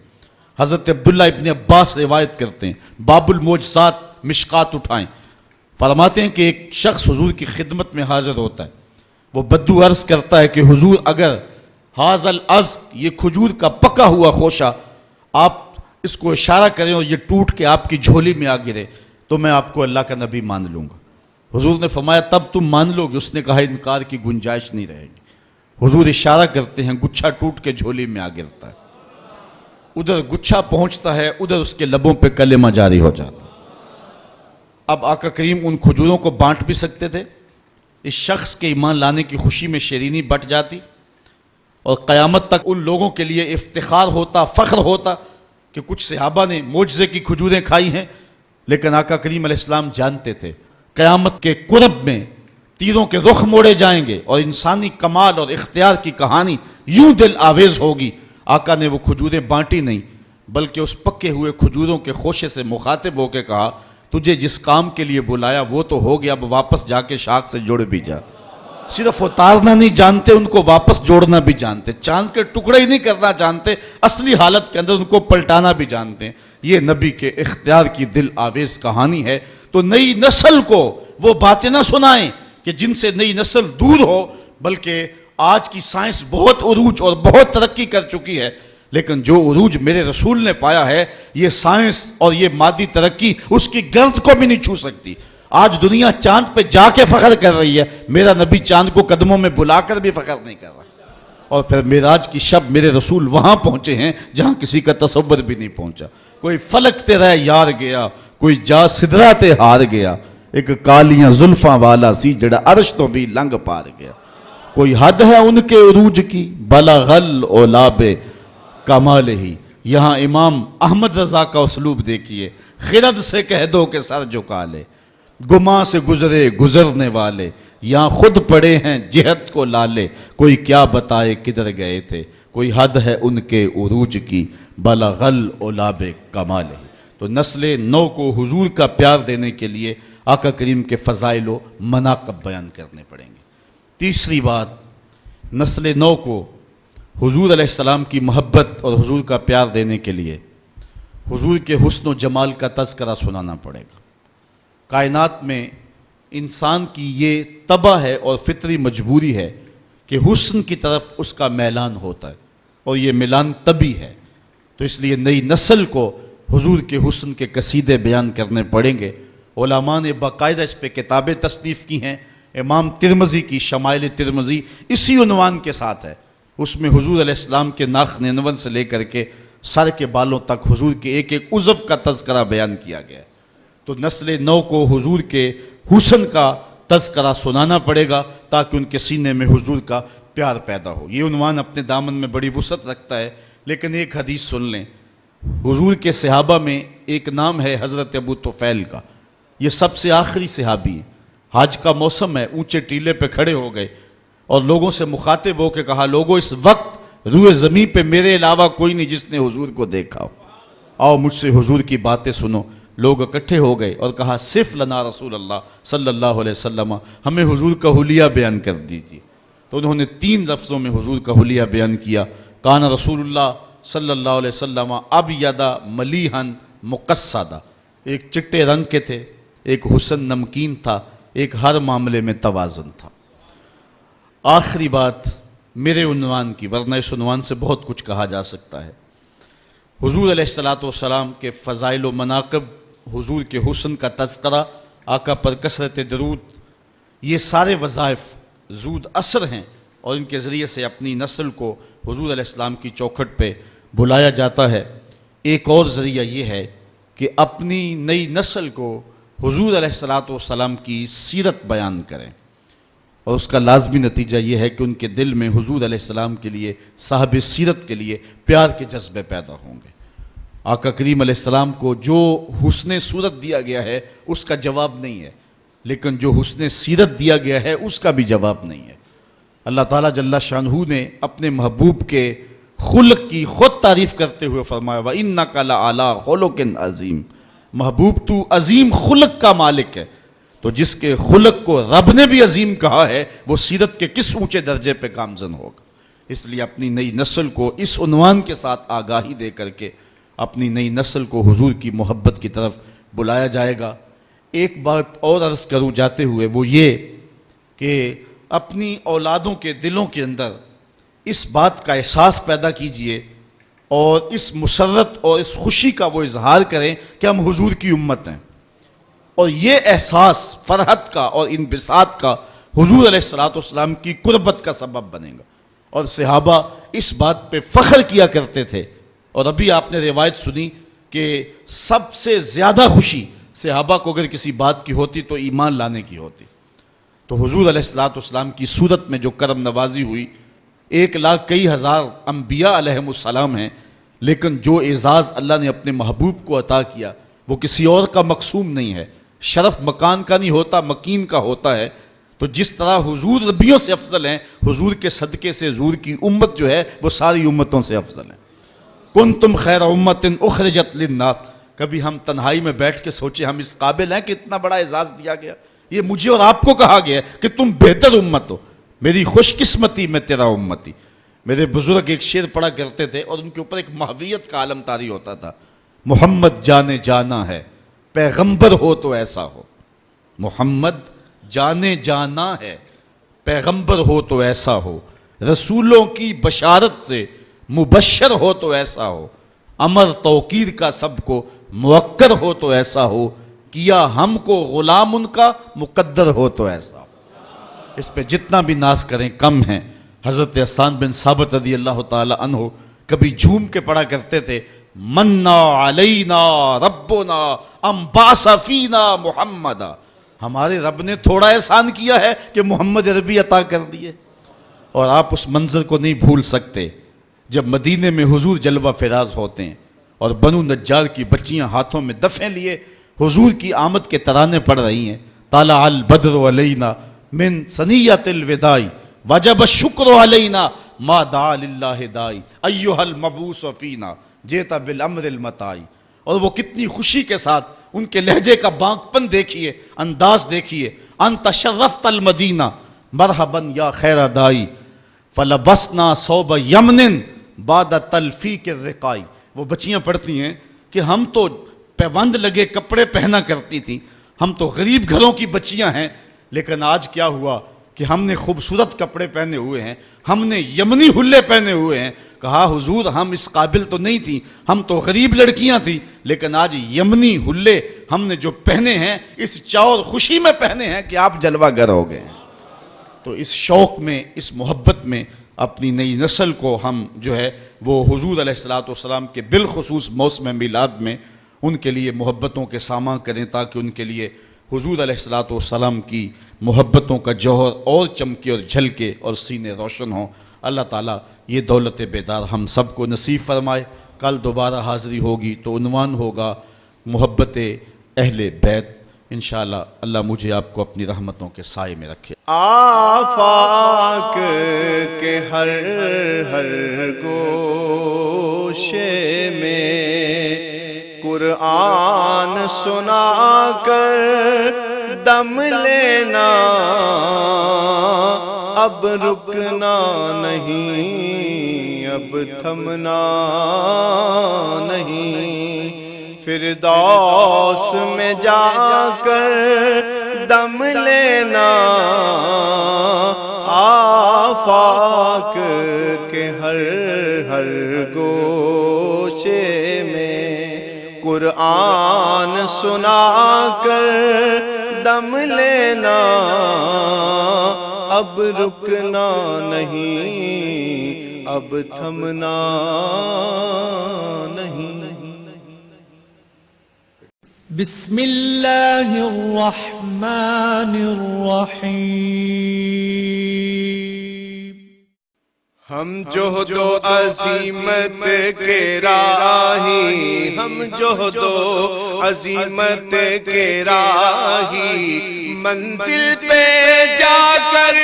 حضرت عبداللہ ابن عباس روایت کرتے ہیں، باب المعجزات مشکات اٹھائیں، فرماتے ہیں کہ ایک شخص حضور کی خدمت میں حاضر ہوتا ہے، وہ بدو عرض کرتا ہے کہ حضور اگر حاضل از یہ کھجور کا پکا ہوا خوشہ آپ اس کو اشارہ کریں اور یہ ٹوٹ کے آپ کی جھولی میں آ گرے تو میں آپ کو اللہ کا نبی مان لوں گا۔ حضور نے فرمایا تب تم مان لو گے؟ اس نے کہا انکار کی گنجائش نہیں رہے گی۔ حضور اشارہ کرتے ہیں، گچھا ٹوٹ کے جھولی میں آ گرتا ہے، ادھر گچھا پہنچتا ہے، ادھر اس کے لبوں پہ کلمہ جاری ہو جاتا ہے۔ اب آقا کریم ان کھجوروں کو بانٹ بھی سکتے تھے، اس شخص کے ایمان لانے کی خوشی میں شیرینی بٹ جاتی، اور قیامت تک ان لوگوں کے لیے افتخار ہوتا، فخر ہوتا کہ کچھ صحابہ نے معجزے کی کھجوریں کھائی ہیں۔ لیکن آقا کریم علیہ السلام جانتے تھے قیامت کے قرب میں تیروں کے رخ موڑے جائیں گے اور انسانی کمال اور اختیار کی کہانی یوں دل آویز ہوگی۔ آقا نے وہ کھجوریں بانٹی نہیں، بلکہ اس پکے ہوئے کھجوروں کے خوشے سے مخاطب ہو کے کہا تجھے جس کام کے لیے بلایا وہ تو ہو گیا، اب واپس جا کے شاخ سے جڑ بھی جا۔ صرف اتارنا نہیں جانتے، ان کو واپس جوڑنا بھی جانتے، چاند کے ٹکڑے ہی نہیں کرنا جانتے، اصلی حالت کے اندر ان کو پلٹانا بھی جانتے ہیں۔ یہ نبی کے اختیار کی دل آویز کہانی ہے۔ تو نئی نسل کو وہ باتیں نہ سنائیں کہ جن سے نئی نسل دور ہو، بلکہ آج کی سائنس بہت عروج اور بہت ترقی کر چکی ہے، لیکن جو عروج میرے رسول نے پایا ہے یہ سائنس اور یہ مادی ترقی اس کی گرد کو بھی نہیں چھو سکتی۔ آج دنیا چاند پہ جا کے فخر کر رہی ہے، میرا نبی چاند کو قدموں میں بلا کر بھی فخر نہیں کر رہا۔ اور پھر معراج کی شب میرے رسول وہاں پہنچے ہیں جہاں کسی کا تصور بھی نہیں پہنچا۔ کوئی فلک تیرا یار گیا، کوئی جا سدرا تے ہار گیا، ایک کالیاں زلفاں والا سی جڑا عرش تو بھی لنگ پار گیا۔ کوئی حد ہے ان کے عروج کی، بلغل اولاب کمال ہی۔ یہاں امام احمد رضا کا اسلوب دیکھیے، خرد سے کہہ دو کہ سر جھکا لے، گماں سے گزرے گزرنے والے، یہاں خود پڑے ہیں جہت کو لالے، کوئی کیا بتائے کدھر گئے تھے، کوئی حد ہے ان کے عروج کی، بلغل اولاب کمال ہی۔ تو نسل نو کو حضور کا پیار دینے کے لیے آقا کریم کے فضائل و مناقب بیان کرنے پڑیں گے۔ تیسری بات، نسل نو کو حضور علیہ السلام کی محبت اور حضور کا پیار دینے کے لیے حضور کے حسن و جمال کا تذکرہ سنانا پڑے گا۔ کائنات میں انسان کی یہ طبع ہے اور فطری مجبوری ہے کہ حسن کی طرف اس کا میلان ہوتا ہے، اور یہ میلان طبعی ہے۔ تو اس لیے نئی نسل کو حضور کے حسن کے قصیدے بیان کرنے پڑیں گے۔ علماء نے باقاعدہ اس پہ کتابیں تصنیف کی ہیں۔ امام ترمذی کی شمائل ترمذی اسی عنوان کے ساتھ ہے، اس میں حضور علیہ السلام کے ناخن انور سے لے کر کے سر کے بالوں تک حضور کے ایک ایک عضو کا تذکرہ بیان کیا گیا ہے۔ تو نسل نو کو حضور کے حسن کا تذکرہ سنانا پڑے گا تاکہ ان کے سینے میں حضور کا پیار پیدا ہو۔ یہ عنوان اپنے دامن میں بڑی وسعت رکھتا ہے، لیکن ایک حدیث سن لیں۔ حضور کے صحابہ میں ایک نام ہے حضرت ابو طفیل کا، یہ سب سے آخری صحابی ہیں۔ حج کا موسم ہے، اونچے ٹیلے پہ کھڑے ہو گئے اور لوگوں سے مخاطب ہو کے کہا لوگوں اس وقت روئے زمین پہ میرے علاوہ کوئی نہیں جس نے حضور کو دیکھا ہو، آؤ مجھ سے حضور کی باتیں سنو۔ لوگ اکٹھے ہو گئے اور کہا صف لنا رسول اللہ صلی اللہ علیہ وسلم، ہمیں حضور کا حلیہ بیان کر دیجیے۔ تو انہوں نے 3 لفظوں میں حضور کا حلیہ بیان کیا، کان رسول اللہ صلی اللہ علیہ وسلم ابیض ملیحا مقصدا، ایک چٹے رنگ کے تھے، ایک حسن نمکین تھا، ایک ہر معاملے میں توازن تھا۔ آخری بات میرے عنوان کی، ورنہ اس عنوان سے بہت کچھ کہا جا سکتا ہے۔ حضور علیہ السلام کے فضائل و مناقب، حضور کے حسن کا تذکرہ، آقا پر کثرت درود، یہ سارے وظائف زود اثر ہیں، اور ان کے ذریعے سے اپنی نسل کو حضور علیہ السلام کی چوکھٹ پہ بلایا جاتا ہے۔ ایک اور ذریعہ یہ ہے کہ اپنی نئی نسل کو حضور علیہ السلام کی سیرت بیان کریں، اور اس کا لازمی نتیجہ یہ ہے کہ ان کے دل میں حضور علیہ السلام کے لیے، صاحب سیرت کے لیے پیار کے جذبے پیدا ہوں گے۔ آقا کریم علیہ السلام کو جو حسن صورت دیا گیا ہے اس کا جواب نہیں ہے، لیکن جو حسن سیرت دیا گیا ہے اس کا بھی جواب نہیں ہے۔ اللہ تعالیٰ جل شانہ نے اپنے محبوب کے خلق کی خود تعریف کرتے ہوئے فرمایا وَإِنَّكَ لَعَلَىٰ خُلُقٍ عَظِيمٍ، محبوب تو عظیم خلق کا مالک ہے۔ تو جس کے خلق کو رب نے بھی عظیم کہا ہے، وہ سیرت کے کس اونچے درجے پہ گامزن ہوگا۔ اس لیے اپنی نئی نسل کو اس عنوان کے ساتھ آگاہی دے کر کے اپنی نئی نسل کو حضور کی محبت کی طرف بلایا جائے گا۔ ایک بات اور عرض کروں جاتے ہوئے، وہ یہ کہ اپنی اولادوں کے دلوں کے اندر اس بات کا احساس پیدا کیجئے اور اس مسرت اور اس خوشی کا وہ اظہار کریں کہ ہم حضور کی امت ہیں، اور یہ احساس فرحت کا اور انبساط کا حضور علیہ السلام کی قربت کا سبب بنے گا۔ اور صحابہ اس بات پہ فخر کیا کرتے تھے، اور ابھی آپ نے روایت سنی کہ سب سے زیادہ خوشی صحابہ کو اگر کسی بات کی ہوتی تو ایمان لانے کی ہوتی۔ تو حضور علیہ السلام کی صورت میں جو کرم نوازی ہوئی، 1,00,000 کئی ہزار انبیاء علیہم السلام ہیں، لیکن جو اعزاز اللہ نے اپنے محبوب کو عطا کیا وہ کسی اور کا مقسوم نہیں ہے، شرف مکان کا نہیں ہوتا، مکین کا ہوتا ہے۔ تو جس طرح حضور نبیوں سے افضل ہیں، حضور کے صدقے سے حضور کی امت جو ہے وہ ساری امتوں سے افضل ہے۔ کنتم خیر امت اخرجت للناس، کبھی ہم تنہائی میں بیٹھ کے سوچے ہم اس قابل ہیں کہ اتنا بڑا اعزاز دیا گیا؟ یہ مجھے اور آپ کو کہا گیا ہے کہ تم بہتر امت ہو، میری خوش قسمتی میں تیرا امتی۔ میرے بزرگ ایک شعر پڑھا کرتے تھے اور ان کے اوپر ایک محویت کا عالم طاری ہوتا تھا، محمد جانے جانا ہے پیغمبر ہو تو ایسا ہو، محمد جانے جانا ہے پیغمبر ہو تو ایسا ہو، رسولوں کی بشارت سے مبشر ہو تو ایسا ہو، امر توقیر کا سب کو موقر ہو تو ایسا ہو، کیا ہم کو غلام ان کا مقدر ہو تو ایسا ہو۔ اس پہ جتنا بھی ناز کریں کم ہیں۔ حضرت حسان بن ثابت رضی اللہ تعالی عنہ کبھی جھوم کے پڑھا کرتے تھے، منا علینا ربنا ام باس فینا محمدا، ہمارے رب نے تھوڑا احسان کیا ہے کہ محمد عربی عطا کر دیے۔ اور آپ اس منظر کو نہیں بھول سکتے جب مدینے میں حضور جلوہ فراز ہوتے ہیں اور بنو نجار کی بچیاں ہاتھوں میں دفیں لیے حضور کی آمد کے ترانے پڑھ رہی ہیں، طالع البدر علینا من ثنیۃ الوداع وجب الشکر علینا ما دعا للہ داعی ایھا المبعوث فینا جیتا بالامر المطاع۔ اور وہ کتنی خوشی کے ساتھ ان کے لہجے کا بانک پن دیکھیے، انداز دیکھیے، انت شرفت المدینہ مرحبا یا خیر داعی فلبسنا ثوب یمن بعد تلفیق الرقاع۔ وہ بچیاں پڑھتی ہیں کہ ہم تو پیوند لگے کپڑے پہنا کرتی تھیں، ہم تو غریب گھروں کی بچیاں ہیں، لیکن آج کیا ہوا کہ ہم نے خوبصورت کپڑے پہنے ہوئے ہیں، ہم نے یمنی حلے پہنے ہوئے ہیں۔ کہا حضور ہم اس قابل تو نہیں تھیں، ہم تو غریب لڑکیاں تھیں، لیکن آج یمنی حلے ہم نے جو پہنے ہیں اس چاؤ خوشی میں پہنے ہیں کہ آپ جلوہ گر ہو گئے ہیں۔ تو اس شوق میں، اس محبت میں اپنی نئی نسل کو ہم جو ہے وہ حضور علیہ السلام کے بالخصوص موسم میلاد میں ان کے لیے محبتوں کے سامان کریں، تاکہ ان کے لیے حضور علیہ السلام کی محبتوں کا جوہر اور چمکے اور جھلکے اور سینے روشن ہوں۔ اللہ تعالیٰ یہ دولت بیدار ہم سب کو نصیب فرمائے۔ کل دوبارہ حاضری ہوگی تو عنوان ہوگا محبت اہل بیت۔ انشاءاللہ اللہ مجھے آپ کو اپنی رحمتوں کے سائے میں رکھے۔ آفاق کے ہر ہر گوشے میں قرآن سنا کر دم لینا، اب رکنا نہیں، اب تھمنا نہیں، فردوس میں جا کر دم لینا، آفاق کے ہر ہر گوشے میں قرآن سنا کر دم لینا، اب رکنا نہیں، اب تھمنا نہیں۔ بسم اللہ الرحمن الرحیم۔ ہم جہد و عظیمت کے راہی، ہم جہد و عظیمت کے راہی، منزل پہ جا کر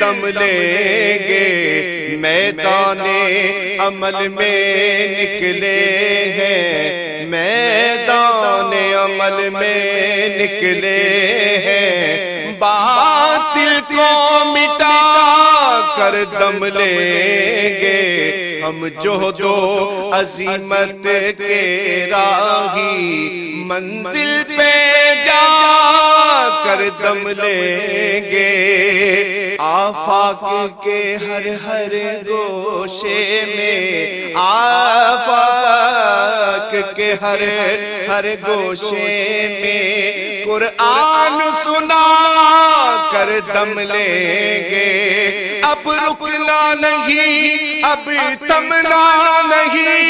دم لیں گے، میدان عمل میں نکلے ہیں، میدان عمل میں نکلے ہیں، باطل کو مٹا کر دم لیں گے، ہم جہد و عظیمت کے راہی، منزل پہ جا کر دم لیں گے، آفاق کے ہر ہر گوشے میں، آفاق کے ہر ہر گوشے میں قرآن سنا کر دم لیں گے، اب رکنا نہیں، اب تھمنا نہیں،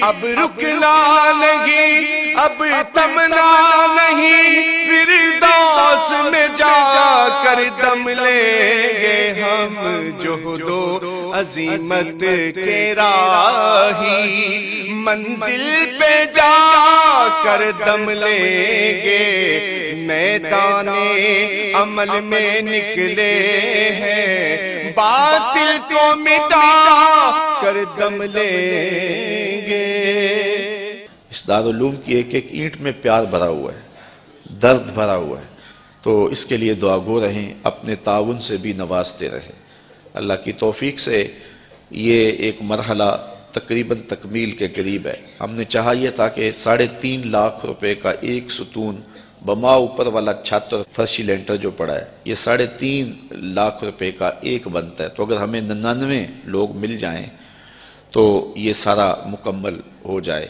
اب رکنا نہیں، اب تھمنا نہیں، فردوس میں جا کر دم لیں گے، ہم جہد و عظیمت کے راہی، منزل پہ جا کر دم لیں گے، میدان عمل میں نکلے ہیں، باطل کو مٹا کر دم لیں گے۔ اس دارالعلوم کی ایک ایک اینٹ میں پیار بھرا ہوا ہے، درد بھرا ہوا ہے، تو اس کے لیے دعا گو رہیں، اپنے تعاون سے بھی نوازتے رہیں۔ اللہ کی توفیق سے یہ ایک مرحلہ تقریباً تکمیل کے قریب ہے۔ ہم نے چاہا یہ تھا کہ 3.5 لاکھ روپے کا ایک ستون بما اوپر والا چھت اور فرشی لینٹر جو پڑا ہے، یہ 3.5 لاکھ روپے کا ایک بنتا ہے، تو اگر ہمیں 99 لوگ مل جائیں تو یہ سارا مکمل ہو جائے،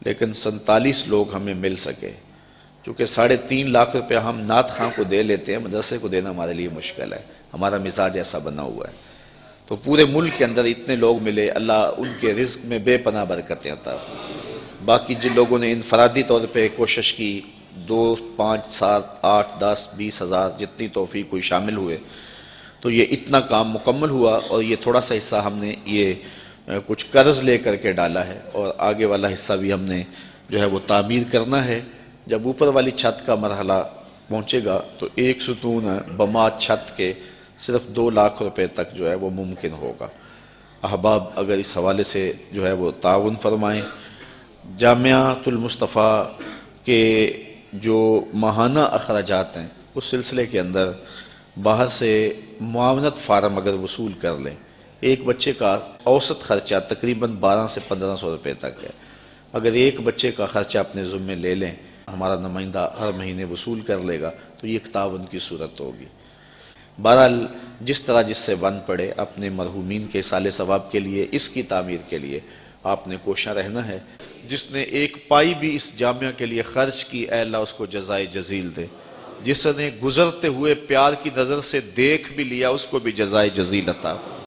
لیکن 47 لوگ ہمیں مل سکے، چونکہ 3.5 لاکھ روپے ہم نعت خاں کو دے لیتے ہیں، مدرسے کو دینا ہمارے لیے مشکل ہے، ہمارا مزاج ایسا بنا ہوا ہے، تو پورے ملک کے اندر اتنے لوگ ملے، اللہ ان کے رزق میں بے پناہ برکتیں عطا۔ باقی جن لوگوں نے انفرادی طور پہ کوشش کی، 2، 5، 7، 8، 10، 20 ہزار جتنی توفیق کوئی شامل ہوئے، تو یہ اتنا کام مکمل ہوا، اور یہ تھوڑا سا حصہ ہم نے یہ کچھ قرض لے کر کے ڈالا ہے، اور آگے والا حصہ بھی ہم نے جو ہے وہ تعمیر کرنا ہے۔ جب اوپر والی چھت کا مرحلہ پہنچے گا تو ایک ستون بما چھت کے صرف 2 لاکھ روپے تک جو ہے وہ ممکن ہوگا۔ احباب اگر اس حوالے سے جو ہے وہ تعاون فرمائیں۔ جامعۃ المصطفیٰ کے جو ماہانہ اخراجات ہیں اس سلسلے کے اندر باہر سے معاونت فارم اگر وصول کر لیں، ایک بچے کا اوسط خرچہ تقریباً 1200 سے 1500 روپے تک ہے۔ اگر ایک بچے کا خرچہ اپنے ذمے لے لیں، ہمارا نمائندہ ہر مہینے وصول کر لے گا، تو یہ ایک تعاون کی صورت ہوگی۔ بہرحال جس طرح جس سے بن پڑے، اپنے مرحومین کے اصال ثواب کے لیے، اس کی تعمیر کے لیے آپ نے کوشاں رہنا ہے۔ جس نے ایک پائی بھی اس جامعہ کے لیے خرچ کی، اے اللہ اس کو جزائے جزیل دے۔ جس نے گزرتے ہوئے پیار کی نظر سے دیکھ بھی لیا، اس کو بھی جزائے جزیل عطا فرما۔